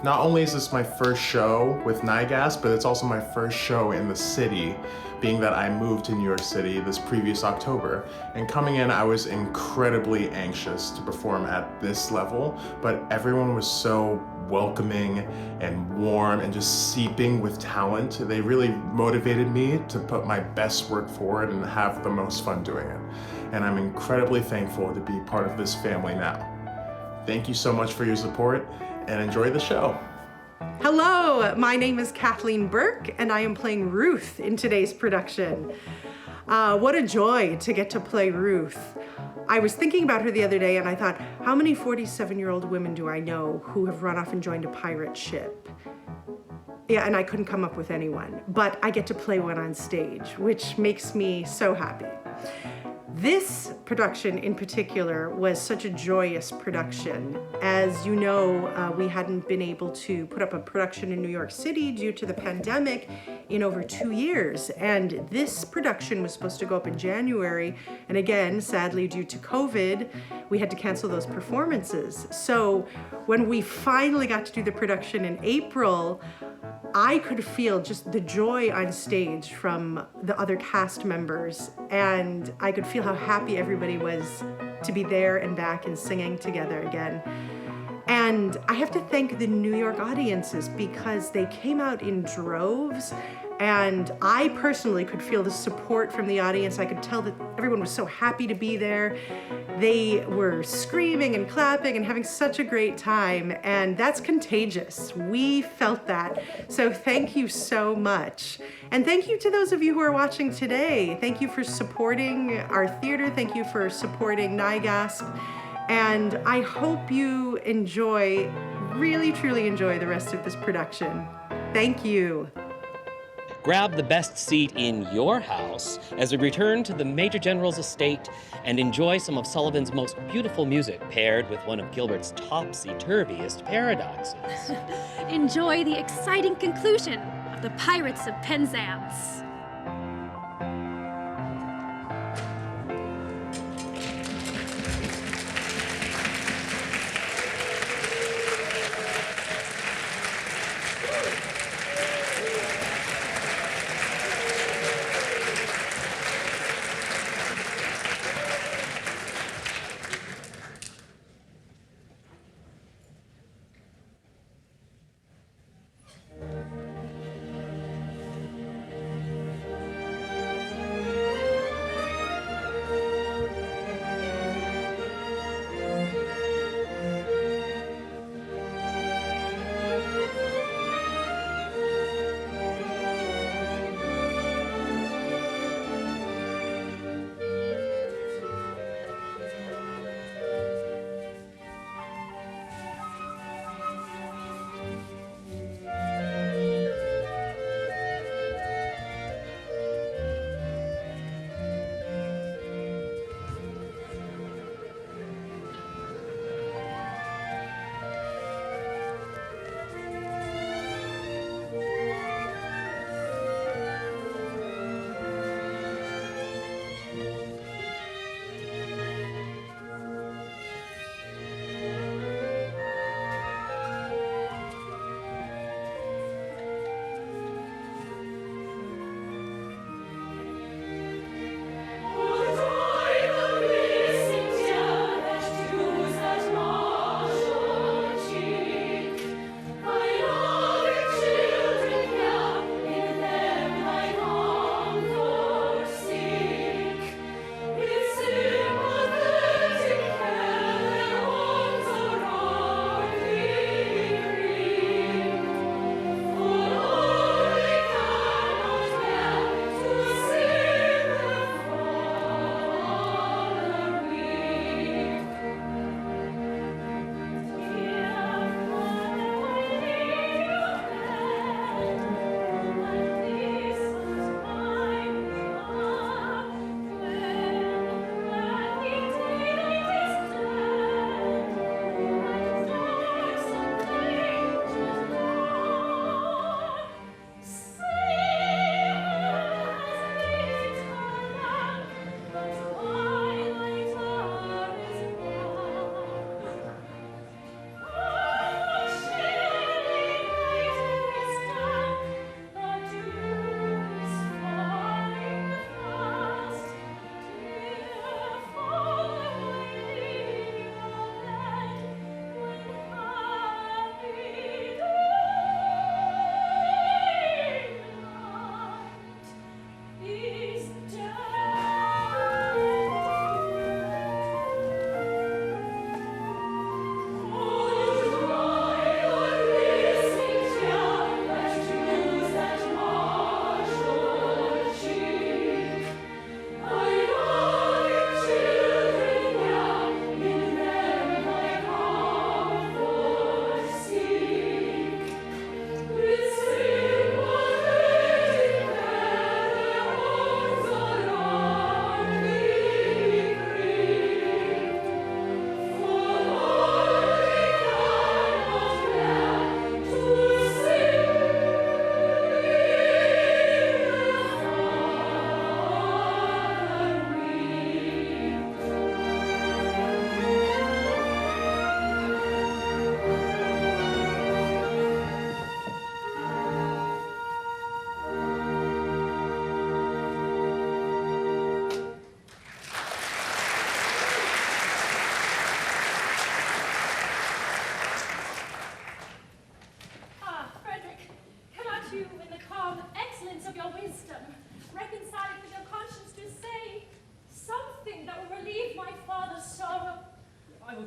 J: Not only is this my first show with NIGAS, but it's also my first show in the city, being that I moved to New York City this previous October. And coming in, I was incredibly anxious to perform at this level, but everyone was so welcoming and warm and just seeping with talent. They really motivated me to put my best work forward and have the most fun doing it. And I'm incredibly thankful to be part of this family now. Thank you so much for your support and enjoy the show.
K: Hello, my name is Kathleen Burke and I am playing Ruth in today's production. What a joy to get to play Ruth. I was thinking about her the other day and I thought, how many 47-year-old women do I know who have run off and joined a pirate ship? Yeah, and I couldn't come up with anyone, but I get to play one on stage, which makes me so happy. This production in particular was such a joyous production. As you know, we hadn't been able to put up a production in New York City due to the pandemic in over 2 years. And this production was supposed to go up in January. And again, sadly, due to COVID, we had to cancel those performances. So when we finally got to do the production in April, I could feel just the joy on stage from the other cast members, and I could feel how happy everybody was to be there and back and singing together again. And I have to thank the New York audiences because they came out in droves, and I personally could feel the support from the audience. I could tell that everyone was so happy to be there. They were screaming and clapping and having such a great time, and that's contagious. We felt that. So thank you so much. And thank you to those of you who are watching today. Thank you for supporting our theater. Thank you for supporting NIGASP. And I hope you enjoy, really, truly enjoy the rest of this production. Thank you.
B: Grab the best seat in your house as we return to the Major General's estate and enjoy some of Sullivan's most beautiful music paired with one of Gilbert's topsy-turviest paradoxes.
A: Enjoy the exciting conclusion of the Pirates of Penzance.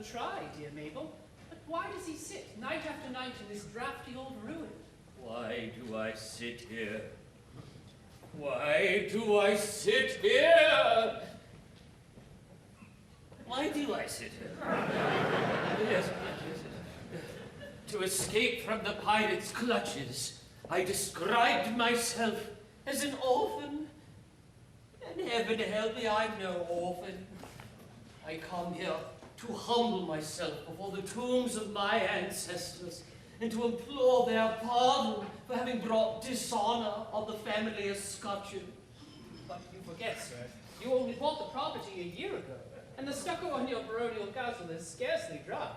C: him try, dear Mabel. But why does he sit night after night in this drafty old ruin?
E: Why do I sit here? Why do I sit here? Why do I sit here? Yes. To escape from the pirates' clutches, I described myself as an orphan. And heaven help me, I'm no orphan. I come here to humble myself before the tombs of my ancestors and to implore their pardon for having brought dishonor on the family escutcheon.
C: But you forget, sir, you only bought the property a year ago, and the stucco on your baronial castle is scarcely dry.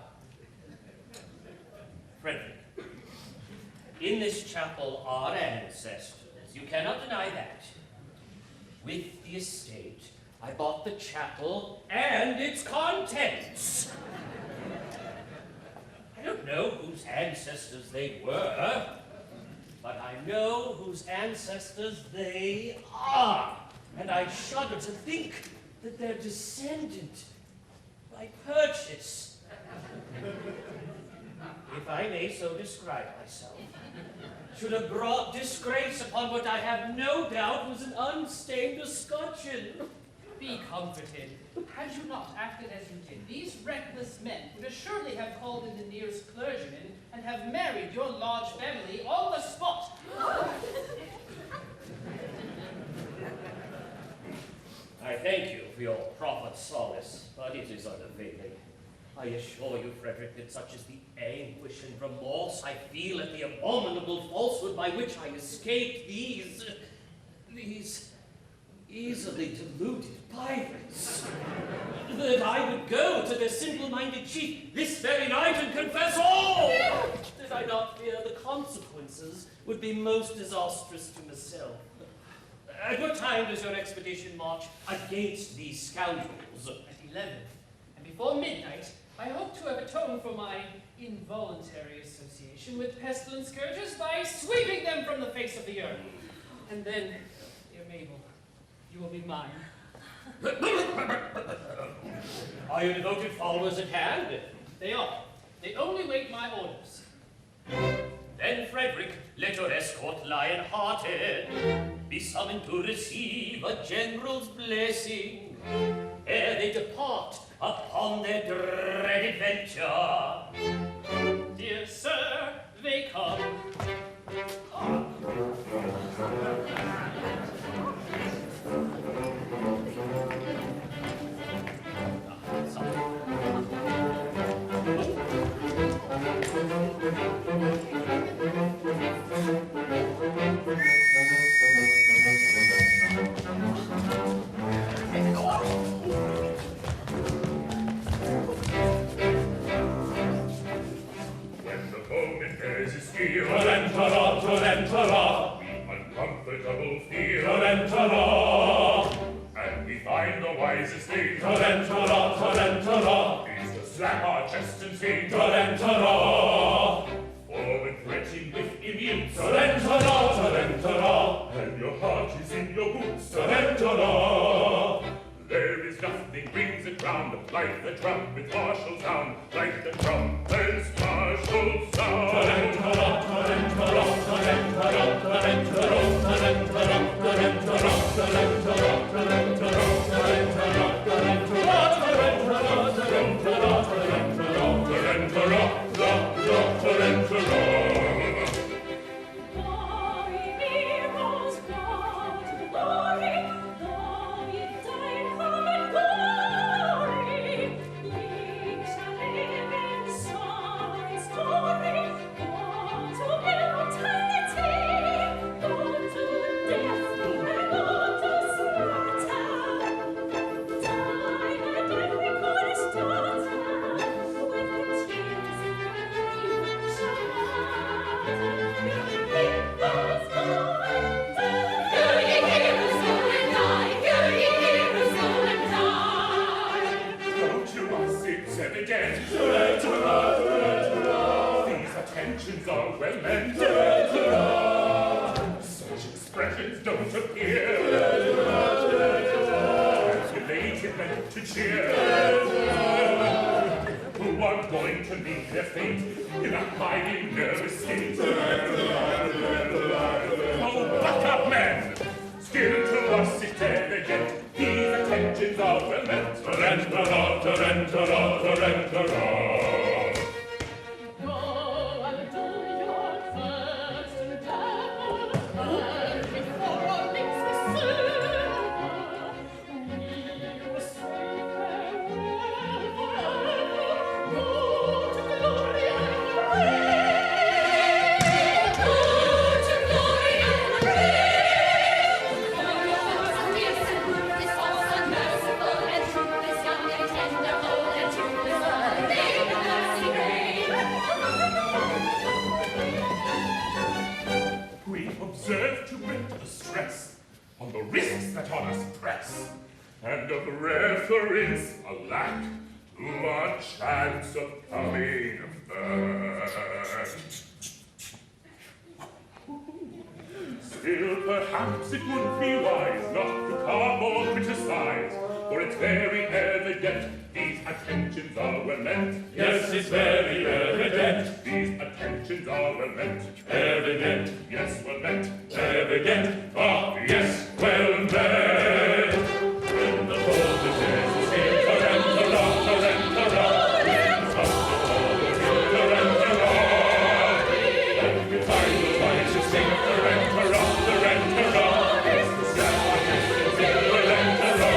E: Frederick, in this chapel are ancestors. You cannot deny that. With the estate, I bought the chapel and its contents. I don't know whose ancestors they were, but I know whose ancestors they are. And I shudder to think that their descendant, by purchase, if I may so describe myself, should have brought disgrace upon what I have no doubt was an unstained escutcheon.
C: Be comforted. Had you not acted as you did, these reckless men would assuredly have called in the nearest clergyman and have married your large family on the spot.
E: I thank you for your proffered solace, but it is unavailing. I assure you, Frederick, that such is the anguish and remorse I feel at the abominable falsehood by which I escaped these easily deluded pirates, that I would go to their simple-minded chief this very night and confess all! Did I not fear the consequences would be most disastrous to myself. At what time does your expedition march against these scoundrels?
C: At 11, and before midnight, I hope to have atoned for my involuntary association with pestilent scourges by sweeping them from the face of the earth. And then, dear Mabel, you will be mine.
E: Are your devoted followers at hand?
C: They are. They only wait my orders.
E: Then, Frederick, let your escort, lion-hearted, be summoned to receive a general's blessing ere they depart upon their dread adventure.
C: Dear sir, they come.
G: Uncomfortable fear, Tarantara, and we find the wisest thing, Tarantara, Tarantara, is to slap our chest and say, Tarantara, forward fretching with immune, Tarantara, Tarantara, and your heart is in your boots, Tarantara. There is nothing brings it round like the drum with martial sound, like the trumpet's martial sound. Tarantara, tarantara, tarantara, tarantara, tarantara, tarantara, tarantara, tarantara, tarantara, tarantara, tarantara, tarantara, tarantara, tarantara. These are well meant. Such expressions don't appear. Calculated meant to cheer. to meet their fate in a highly nervous state. Oh, buck up, men! Still to us is evident, these attentions are well meant. Ta-ran-ta-ra, ta-ran-ta-ra, ta-ran-ta-ra.
F: Go and do your first endeavor, and before our lips we sever, we will say farewell forever. Go to glory and praise. Go to glory and praise.
G: We observe too great the stress on the risks that on us press, and of reference a lack to our chance of coming back. Still, perhaps it would be wise not to carp or criticize, for it's very evident these attentions are well meant. Yes, it's very evident. These attentions are well meant. Evident. Yes, well meant. Evident. Ah, yes, well meant. When the golden days is here, ta-ran-ta-ra, ta-ran-ta-ra. Ta-ran-ta-ra. And we find the lights to sing, ta-ran-ta-ra, ta-ran-ta-ra. It's the sad attentions in ta-ran-ta-ra.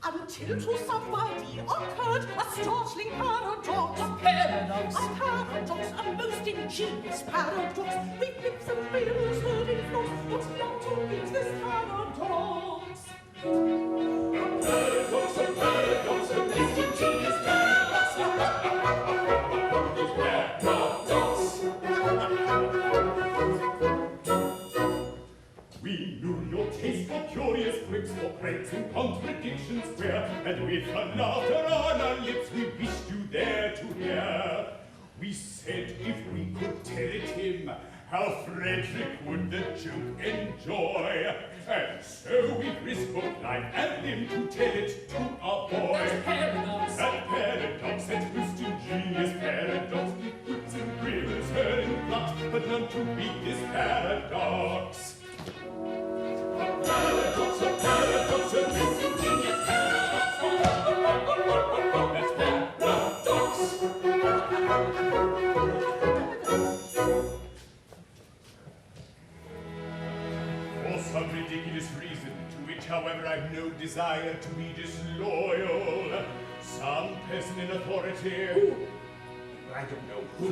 F: Until to somebody occurred a startling paradox.
C: A paradox?
F: A paradox, a most ingenious paradox. With lips and rails heard in floss, what's not to beat this paradox?
D: pranks and contradictions queer, and with a laughter on our lips we wished you there to hear. We said if we could tell it him, how Frederick would the joke enjoy. And so we risked both life and limb to tell it to our boy. That paradox, that most ingenious paradox, we puts and quivers her in plot, but none to beat this paradox. A paradox, a most ingenious paradox. That's paradox. For some ridiculous reason, to which, however, I've no desire to be disloyal, some person in authority... Who? I don't know who.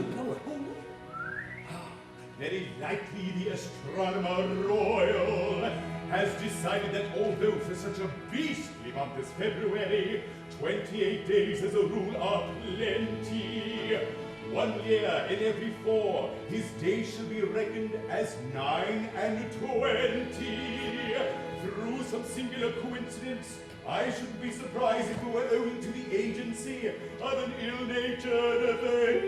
D: Very likely the astronomer royal has decided that although for such a beastly month as February, 28 days as a rule are plenty, 1 year in every 4, his days shall be reckoned as 9 and 20. Through some singular coincidence, I shouldn't be surprised if it were owing to the agency of an ill-natured fairy.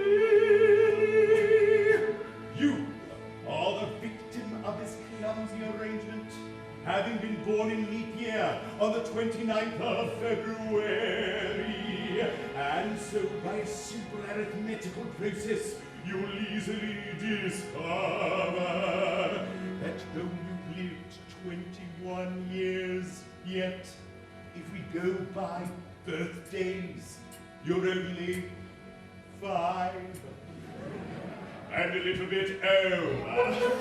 D: You are the victim of this clumsy arrangement, having been born in leap year on the 29th of February. And so by a simple arithmetical process, you'll easily discover that though you've lived 21 years, yet if we go by birthdays, you're only 5. And a little bit over.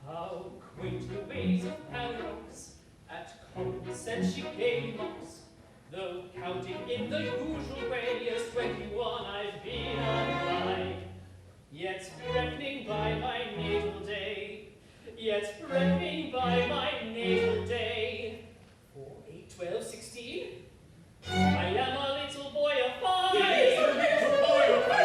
E: How quaint the ways of paradox, at common sense she came us. Though counting in the usual way as 21 I've been alive, yet reckoning by my natal day, 4, 8, 12, 16, I am a little boy of 5.
D: He's a little boy of 5.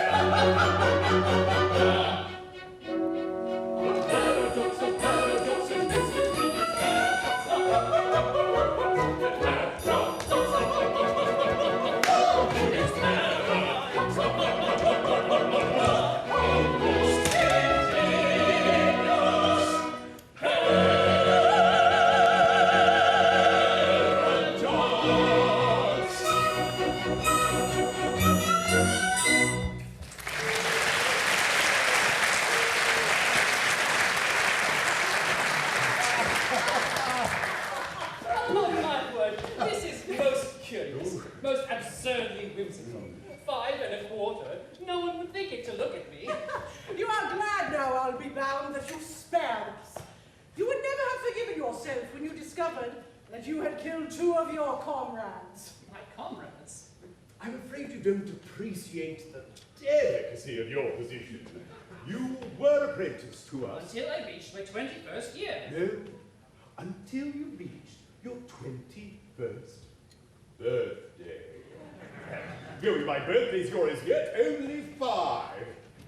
C: Upon my word, this is most curious, most absurdly whimsical. 5 1/4. No one would think it to look at me.
F: You are glad now, I'll be bound, that you spared us. You would never have forgiven yourself when you discovered that you had killed 2 of your comrades.
C: My comrades?
D: I'm afraid you don't appreciate the delicacy of your position. You were apprenticed to us.
C: Until I reached my 21st year.
D: No, until you reached your 21st birthday. Going by birthdays, you're as yet only 5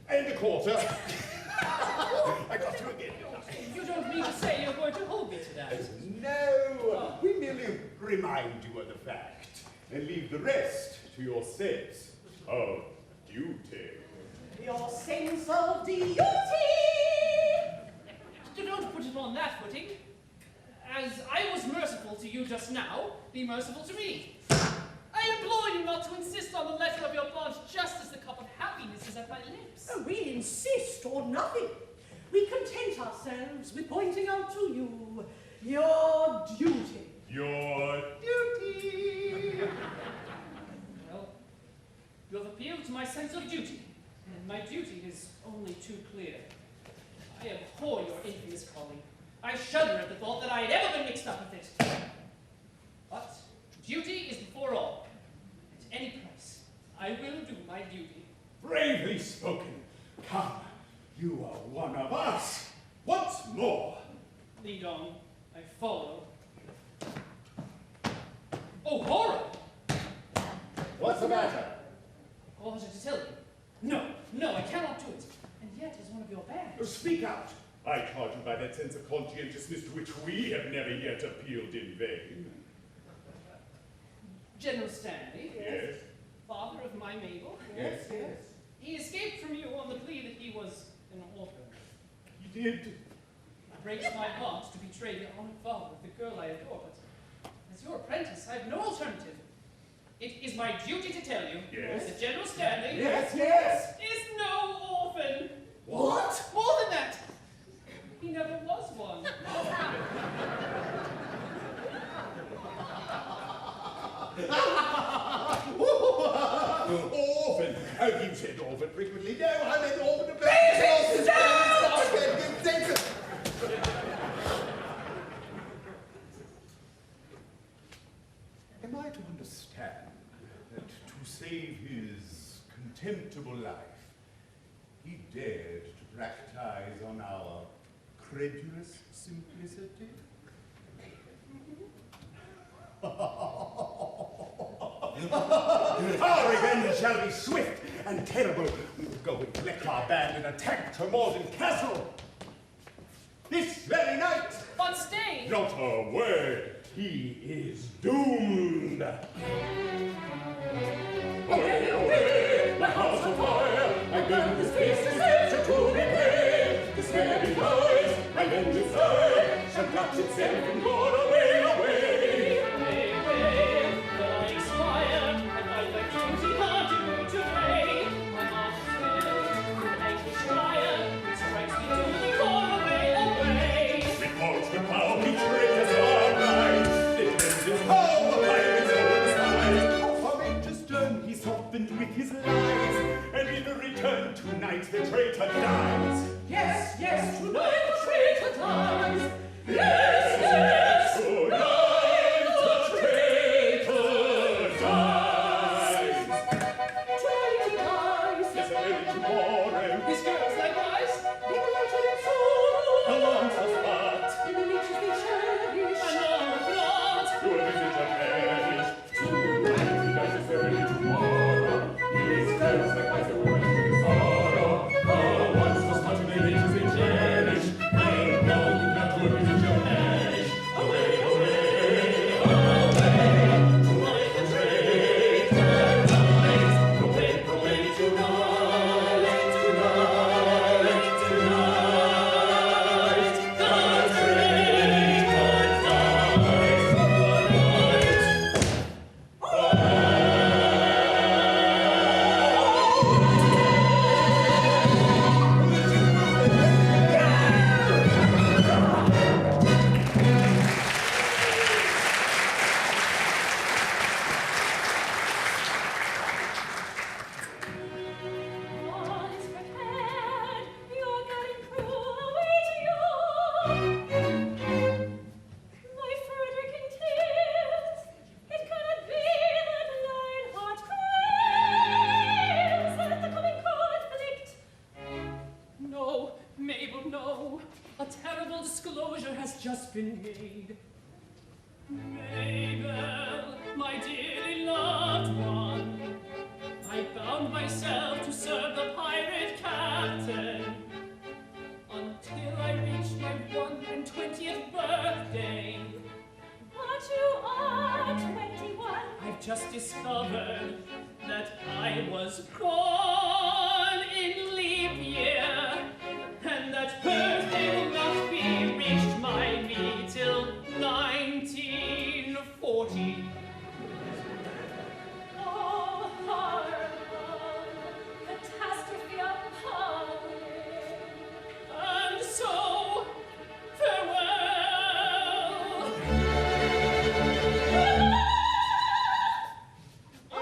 D: 1/4. I got you again.
C: You don't mean to say you're going to hold me to that?
D: No, we merely remind you of the fact and leave the rest to your sense of duty.
F: Your sense of duty!
C: Don't put it on that footing. As I was merciful to you just now, be merciful to me. I implore you not to insist on the letter of your blood just as the cup of happiness is at my lips.
F: Oh, we insist on nothing. We content ourselves with pointing out to you your duty.
D: Your duty!
C: Well, you have appealed to my sense of duty, and my duty is only too clear. I abhor your infamous calling. I shudder at the thought that I had ever been mixed up with it. But duty is before all. At any price, I will do my duty.
D: Bravely spoken. Come, you are one of us. What's more,
C: Lead on. I follow. Oh, horror!
D: What's the matter?
C: I wanted to tell you. No, I cannot do it. And yet, as one of your band.
D: Speak out. I charge you by that sense of conscientiousness to which we have never yet appealed in vain.
C: General Stanley.
D: Yes?
C: Father of my Mabel.
D: Yes.
C: He escaped from you on the plea that he was an orphan.
D: He did.
C: It breaks my heart to betray the honored father of the girl I adore, but as your apprentice, I have no alternative. It is my duty to tell you
D: Yes.
C: that General Stanley
D: Yes.
C: is no orphan.
D: What?
C: More than that, he never was one.
D: Orphan. Oh, you said orphan frequently. No, I meant orphan to Am I to understand that to save his contemptible life, he dared to practice on our credulous simplicity? Our revenge shall be swift and terrible. We will go and collect our band and attack Tremorden Castle this very night.
C: But stay!
D: Not a word. He is doomed. Away, away, my house on fire. I burn this place to set to repay. This very noise, my vengeance I shall clutch itself and go away, away. With his lies, and in return tonight the traitor dies.
F: Yes, tonight the traitor dies. Yes,
D: tonight the traitor dies.
F: Tonight he dies.
D: Yes, and tomorrow.
C: His girls likewise.
F: They will enter in sorrow.
D: Alarm us but.
F: In the niches they cherish.
C: And all the blood.
D: To a visage of perish. Tonight he dies, very tomorrow. His girls likewise the woman in sorrow. Oh, once was much in the niches they cherish. And long not to a visage of perish. Away, away, away. Tonight the traitor dies. Away, away, tonight, tonight, tonight. The traitor dies.
A: All is prepared. You're getting away to you. My Frederick in tears. It cannot be that Lionheart craves at the coming conflict.
C: No, Mabel, no. A terrible disclosure has just been made. Mabel, my dearly loved one, I bound myself to serve the pirate captain until I reached my 120th birthday.
A: But you are 21.
C: I've just discovered that I was born in leap year, and that birthday will not be reached by me till 1940.
A: Oh, horrible catastrophe appalling.
C: And so, farewell.
A: Oh,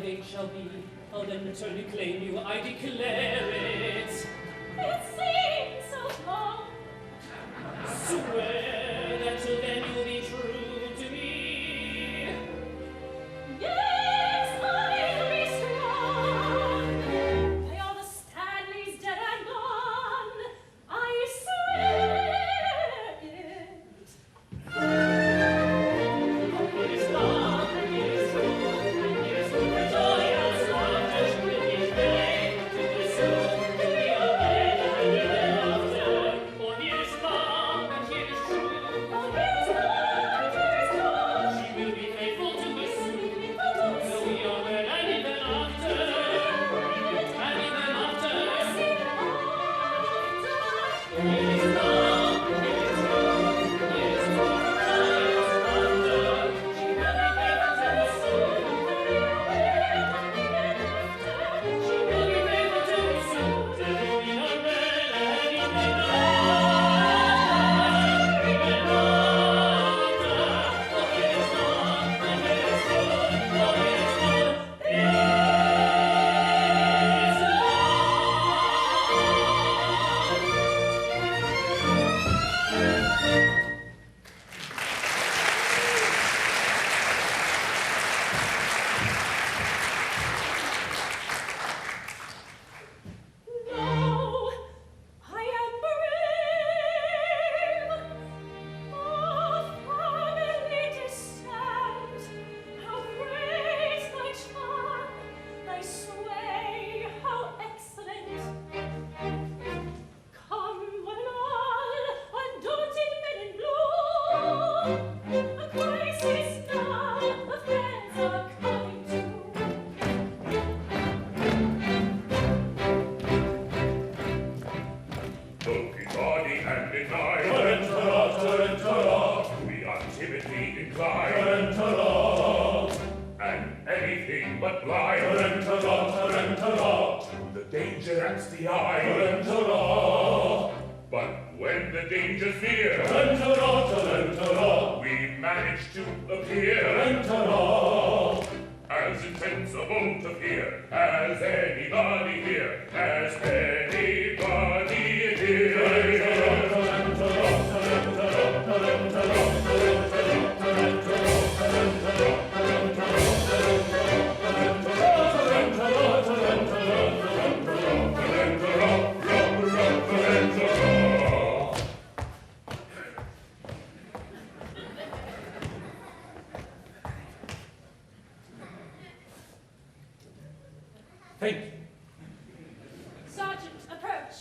C: fate shall be, I'll then return to claim you, I declare it.
H: It seems so long.
C: Swear that till then you'll be true to me.
H: Yes, I'll be strong. By all the Stanleys dead and gone, I swear it.
C: Oh, it is love, and it is true, and it is good for joy and laughter. She will be faith to be soon, to be obeyed and given after. For here is love, and here is true.
H: Oh, here's love, and here's true.
C: She will be faithful to me soon, till we are wed and even after. And even after. Here is love, here is true, here is true for joy and laughter. She will be faithful to me soon. She will be faithful to me soon, till we are wed and even after. Even after. Oh, here is love, and here is true. Oh, here is love, here is love.
H: No, I am brave. Of family descent, how great thy charm, thy sway, how excellent. Come one and all, undaunted men in blue. A crisis now, the friends are coming to.
G: Both in body and in mind. We are timidly inclined. And anything but blind. To the danger that's the eye. But when the danger's near, we manage to appear. As insensible to fear as anybody here, as anybody
I: Thank you.
H: Sergeant, approach.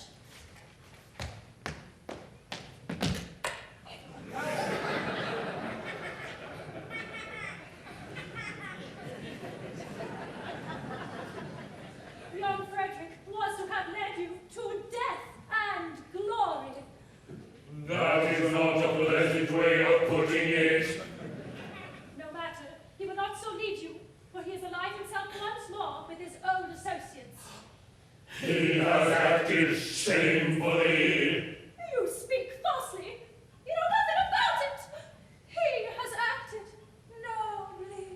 H: Young Frederick was to have led you to death and glory.
G: That is not a pleasant way of putting it.
H: No matter, he will not so lead you, for he has allied himself once more with his own associates.
G: He has acted shamefully.
H: You speak falsely. You know nothing about it. He has acted nobly.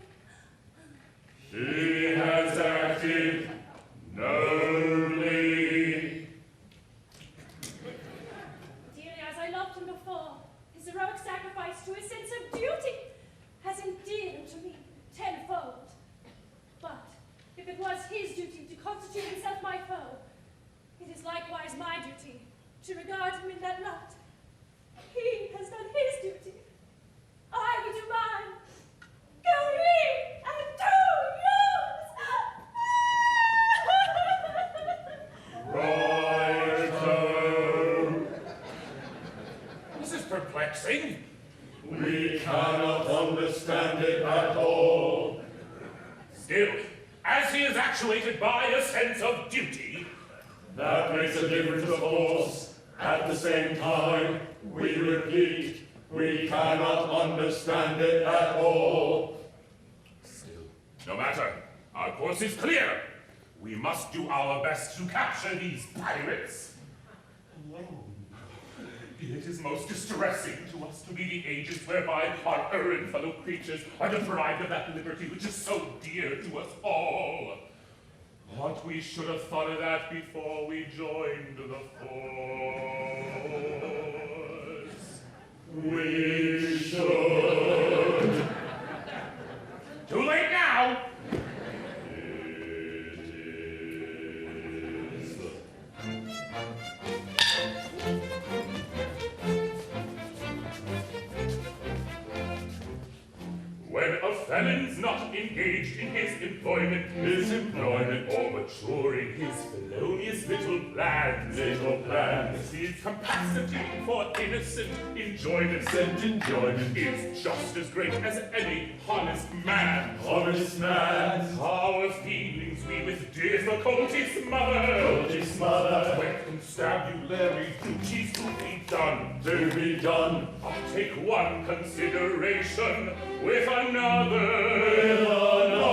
G: He has acted nobly.
H: Dearly as I loved him before, his heroic sacrifice to his sense of duty has endeared him to me tenfold. But if it was his duty to constitute himself my foe, it is likewise my duty to regard him in that light. He has done his duty. I will do mine. Go ye and do yours.
G: Right.
I: This is perplexing.
G: We cannot understand it at all.
I: Still, as he is actuated by a sense of duty,
G: That makes a difference, of course. At the same time, we repeat, we cannot understand it at all.
I: still, no matter. Our course is clear. We must do our best to capture these pirates. It is most distressing to us to be the agents whereby our errant fellow creatures are deprived of that liberty which is so dear to us all. But we should have thought of that before we joined the force. We should. Too late now! When a felon's not engaged in his employment, or maturing his felonious little plans, his capacity for innocent enjoyment, is just as great as any honest man. Our feelings we with difficulty smother, when constabulary duties to be done. I'll take one consideration with another. A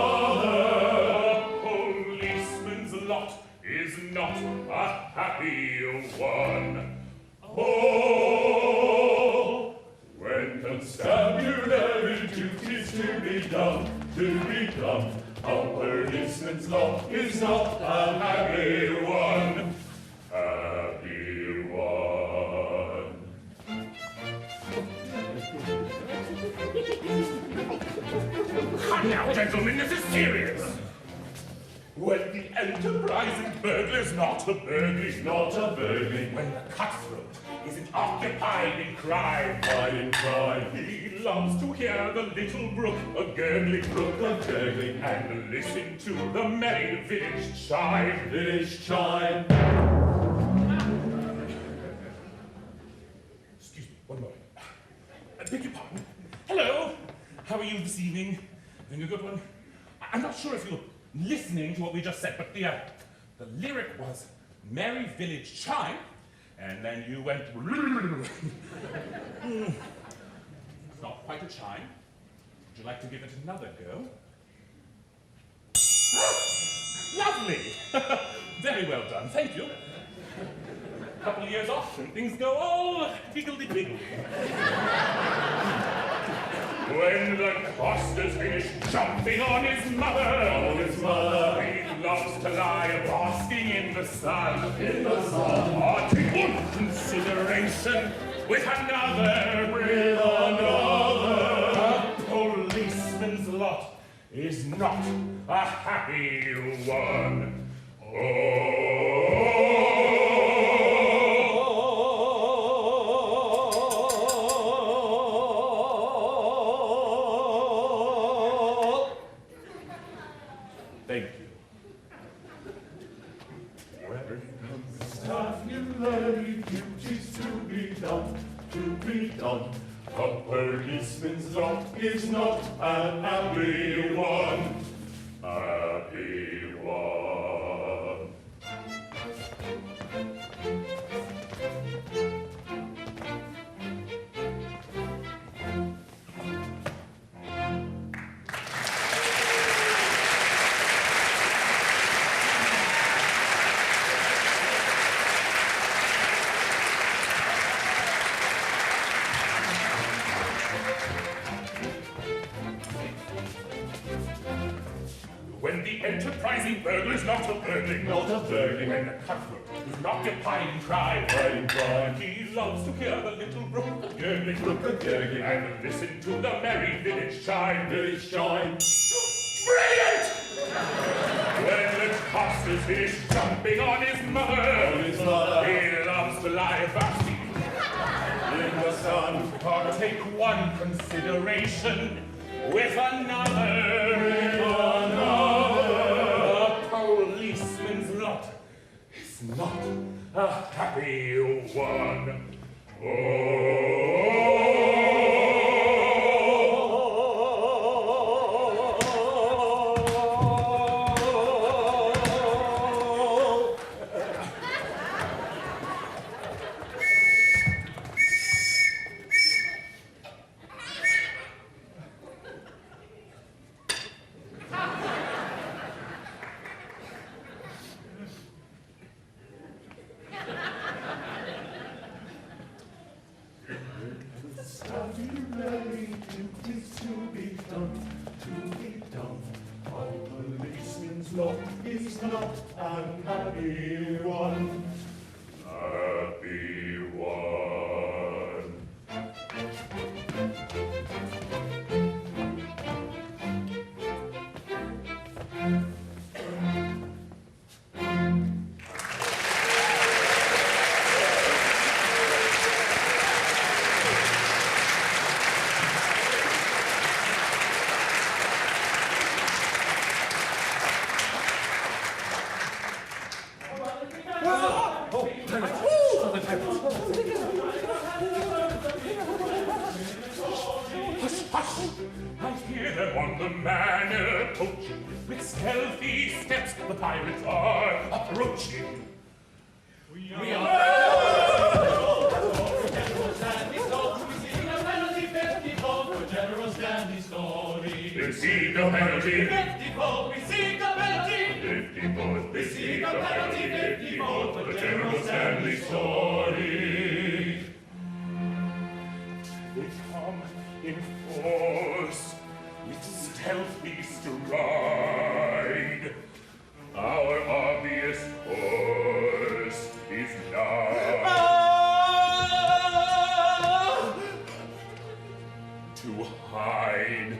I: policeman's lot is not a happy one. Oh, when constabulary duties to be done, a policeman's lot is not a happy one. Happy one. Come now, gentlemen, this is serious. When the enterprising burglar's not a burgling, when the cutthroat isn't occupied in crime, he loves to hear the little brook a gurgling, and listen to the merry village chime. Excuse me, one moment. I beg your pardon. Hello, how are you this evening? Having a good one? I'm not sure if you're listening to what we just said, but the lyric was merry village chime, and then you went. It's not quite a chime. Would you like to give it another go? Lovely! Very well done, thank you. A couple of years off and things go all higgledy-piggledy. When the coster's finished jumping on his mother, he loves to lie basking in the sun. Or take one consideration with another. A policeman's lot is not a happy one. Thank you. When constabulary duties to be done, a policeman's lot is not a happy one. Happy one. When the enterprising burglar's not a burgling, when the cutthroat is not defying crime, he loves to hear the little brook gurgling, and listen to the merry village chime. Brilliant! When the coster's finished jumping on his mother, he loves to lie basking in the sun. Take one consideration with another. A policeman's lot is not a happy one.
G: Stand ready, duties to be done, to be done. Our policeman's lot is not an happy one. Happy one.
I: Hush, hush! I hear them on the manor approaching. With stealthy steps, the pirates are approaching. We are... We seek a penalty.
G: 50-fold, we seek a penalty.
I: 50-fold,
G: We seek a penalty, 50-fold,
I: for the General Stanley story. They come in force with stealthy stride. Our obvious course is now to hide.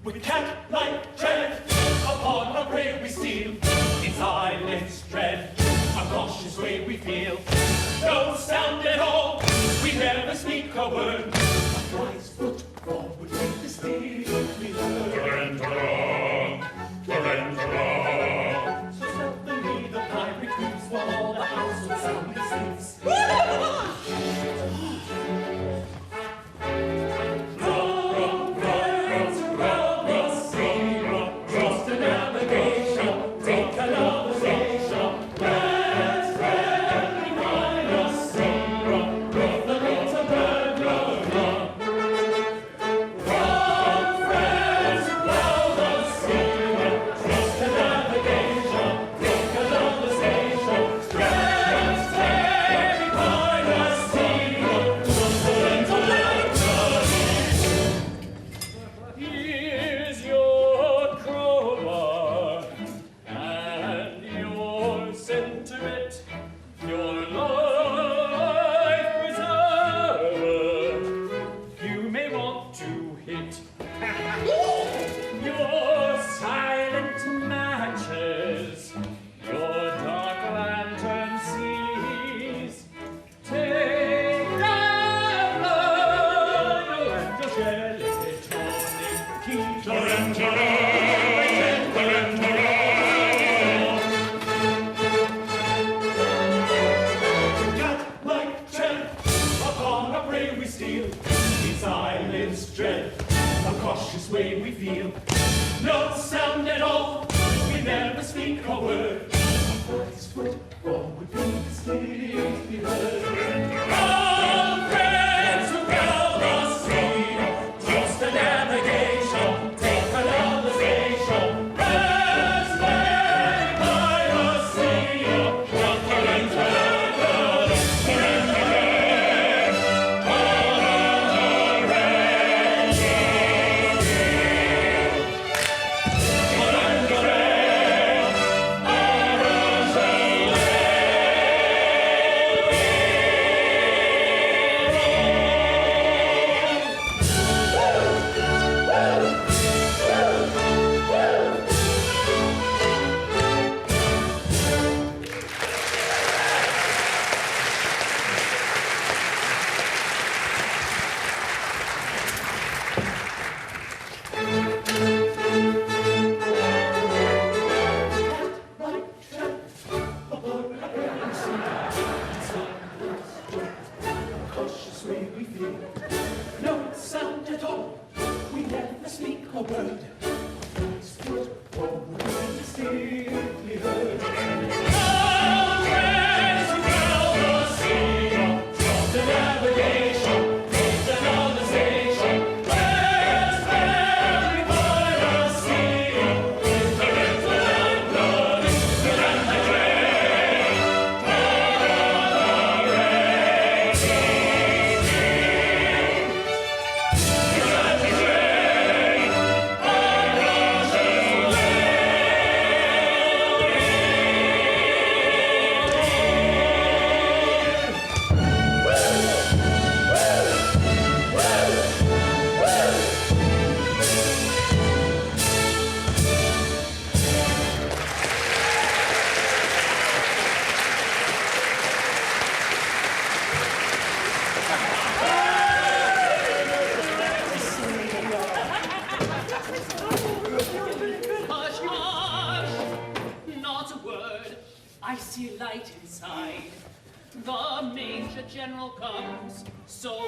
G: With cat-like tread, upon our prey we steal. In silence dread, a cautious way we feel. No sound at all, we never speak a word. A fly's foot forward with the stealthy herd. So stealthily the pirate creeps while the house soundly sleeps.
E: Here's your crowbar and your sentiment, your life preserver. You may want to hit your silent matches, your dark lantern seas. Take that blood and your gelatonic key.
G: Cat-like tread, upon our prey we steal. In silence dread, a cautious way we feel. No sound at all, we never speak a word. A fly's foot forward with the stealthy herd. All friends who go the sea, trust the navigation, take another station. Rest lay by the sea, not the
C: the Major General comes. So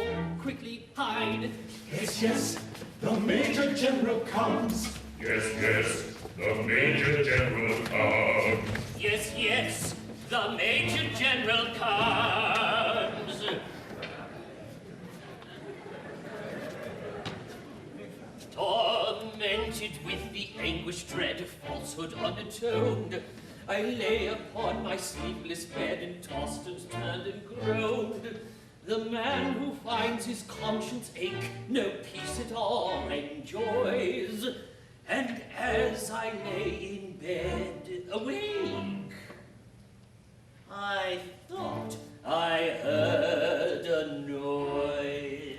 C: quickly hide.
G: Yes, yes, the Major General comes.
I: Yes, yes, the Major General comes.
E: Yes, yes, the Major General comes. Tormented with the anguish dread, falsehood unatoned, I lay upon my sleepless bed and tossed and turned and groaned. The man who finds his conscience ache no peace at all enjoys. And as I lay in bed awake, I thought I heard a noise.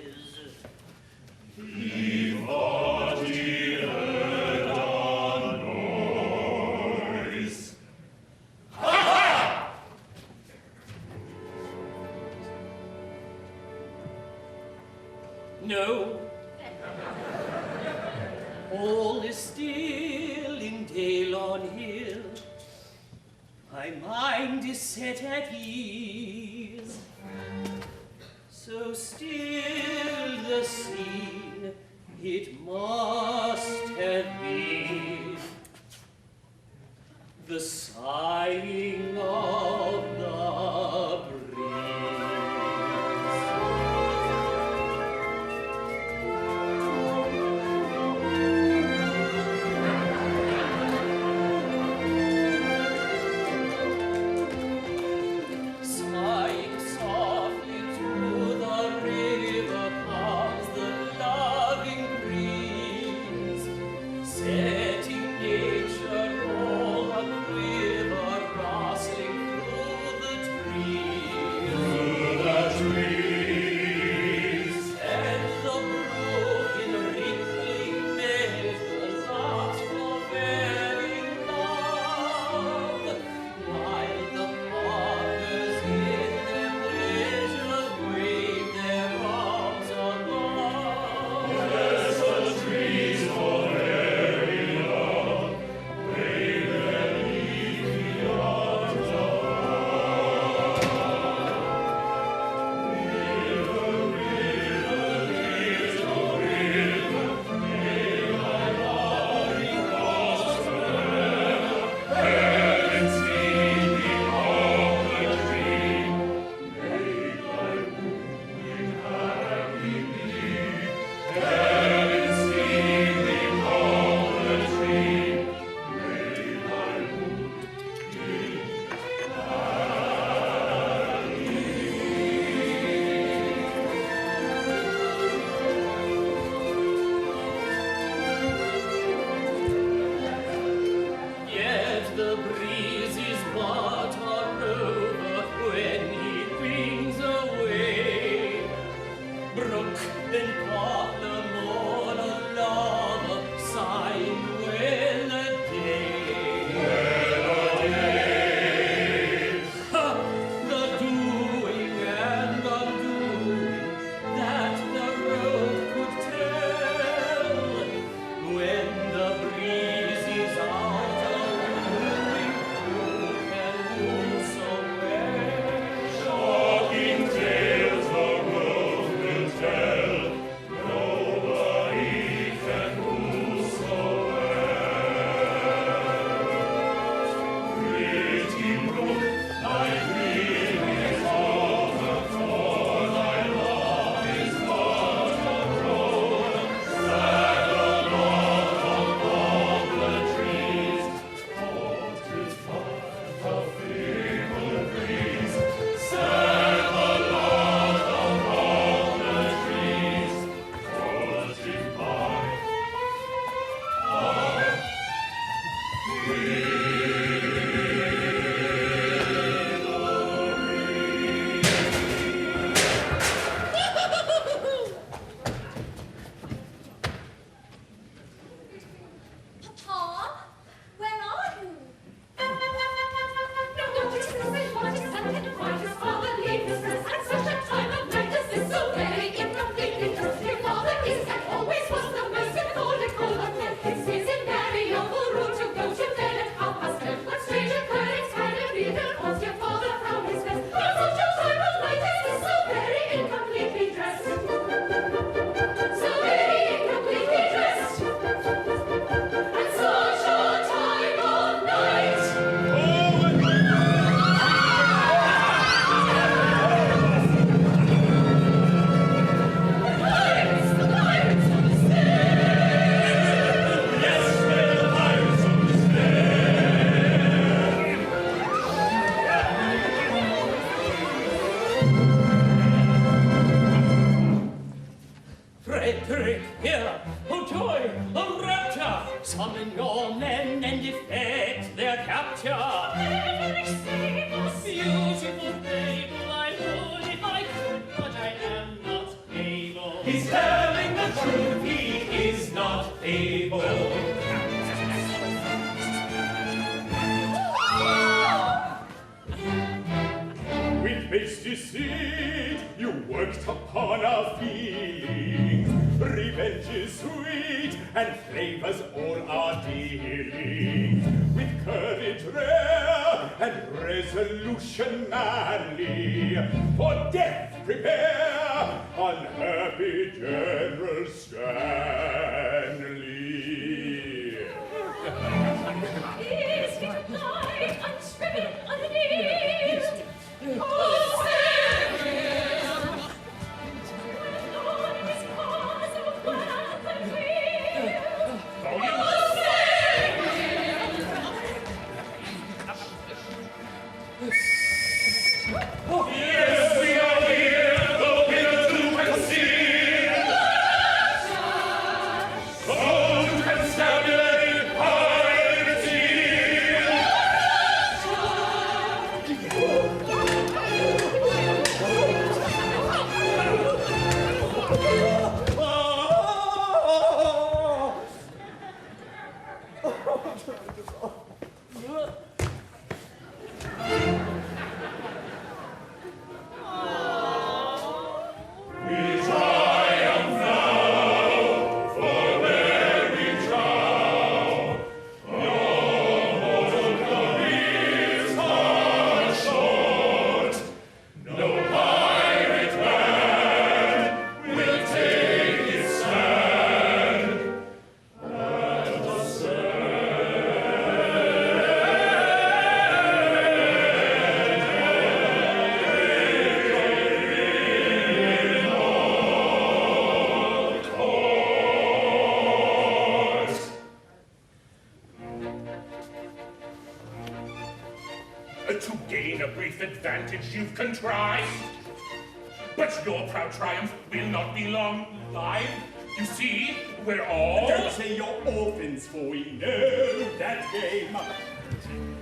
I: He thought he heard a noise. Ha!
E: No. All is still in Dale on Hill. My mind is set at ease. So still the scene it must have been. The sighing of the breeze. electric, here, oh joy, oh rapture, summon your men and effect their capture. Beautiful fable, I would if I could, but I am not able.
G: He's telling the truth, he is not able.
I: With base deceit, you worked upon our feelings. Revenge is sweet, and flavors all our dealings. With courage rare, and resolution manly, for death prepare, unhappy General Stanley.
H: Is he blind, unshriven, unhealed? Oh,
G: Yes, we are here, the winner to conceal. Cold constabulary, piracy.
I: To gain a brief advantage you've contrived. But your proud triumph will not be long-lived. You see, we're all...
D: Don't say you're orphans, for we know that game.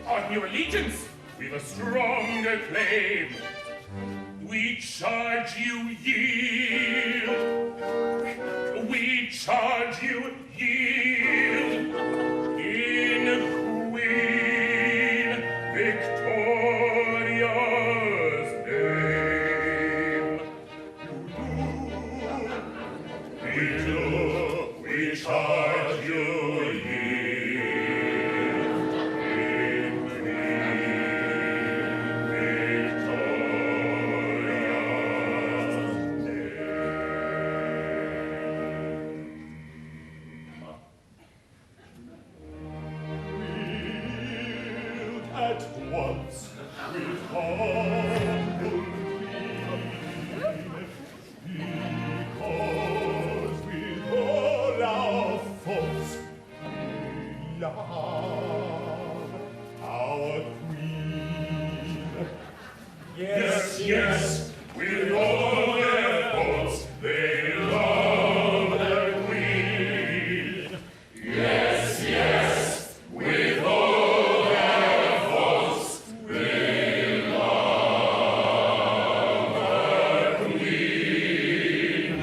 I: On your allegiance, we've a stronger claim. We charge you yield. We charge you yield. In Queen Victoria's name. We charge you yield. In Queen Victoria's name. At once with humble plea, because with all our faults we love our Queen. Yes, yes, with all their faults they love their Queen. Yes, yes, with all their faults they love their Queen.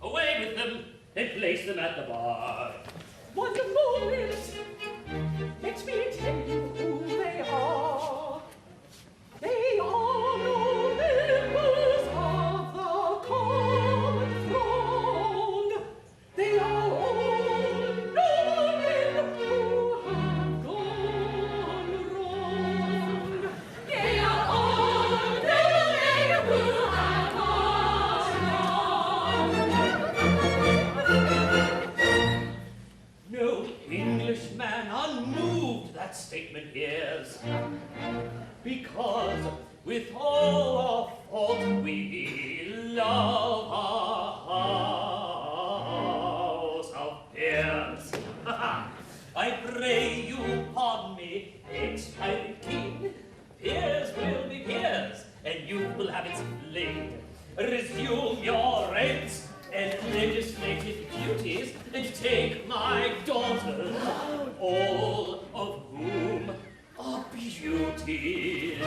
E: Away with them and place them at the bar.
F: One moment, let me tell you who they are. They are no members of the common throng. They are all noblemen who have gone wrong. They are all noblemen who have gone wrong.
E: No Englishman unmoved that statement hears, because with all our fault we love our house of peers. I pray you pardon me, ex-pirate king. Peers will be peers, and youth will have its fling. Resume your ranks and legislative duties, and take my daughters, all of whom are beauties.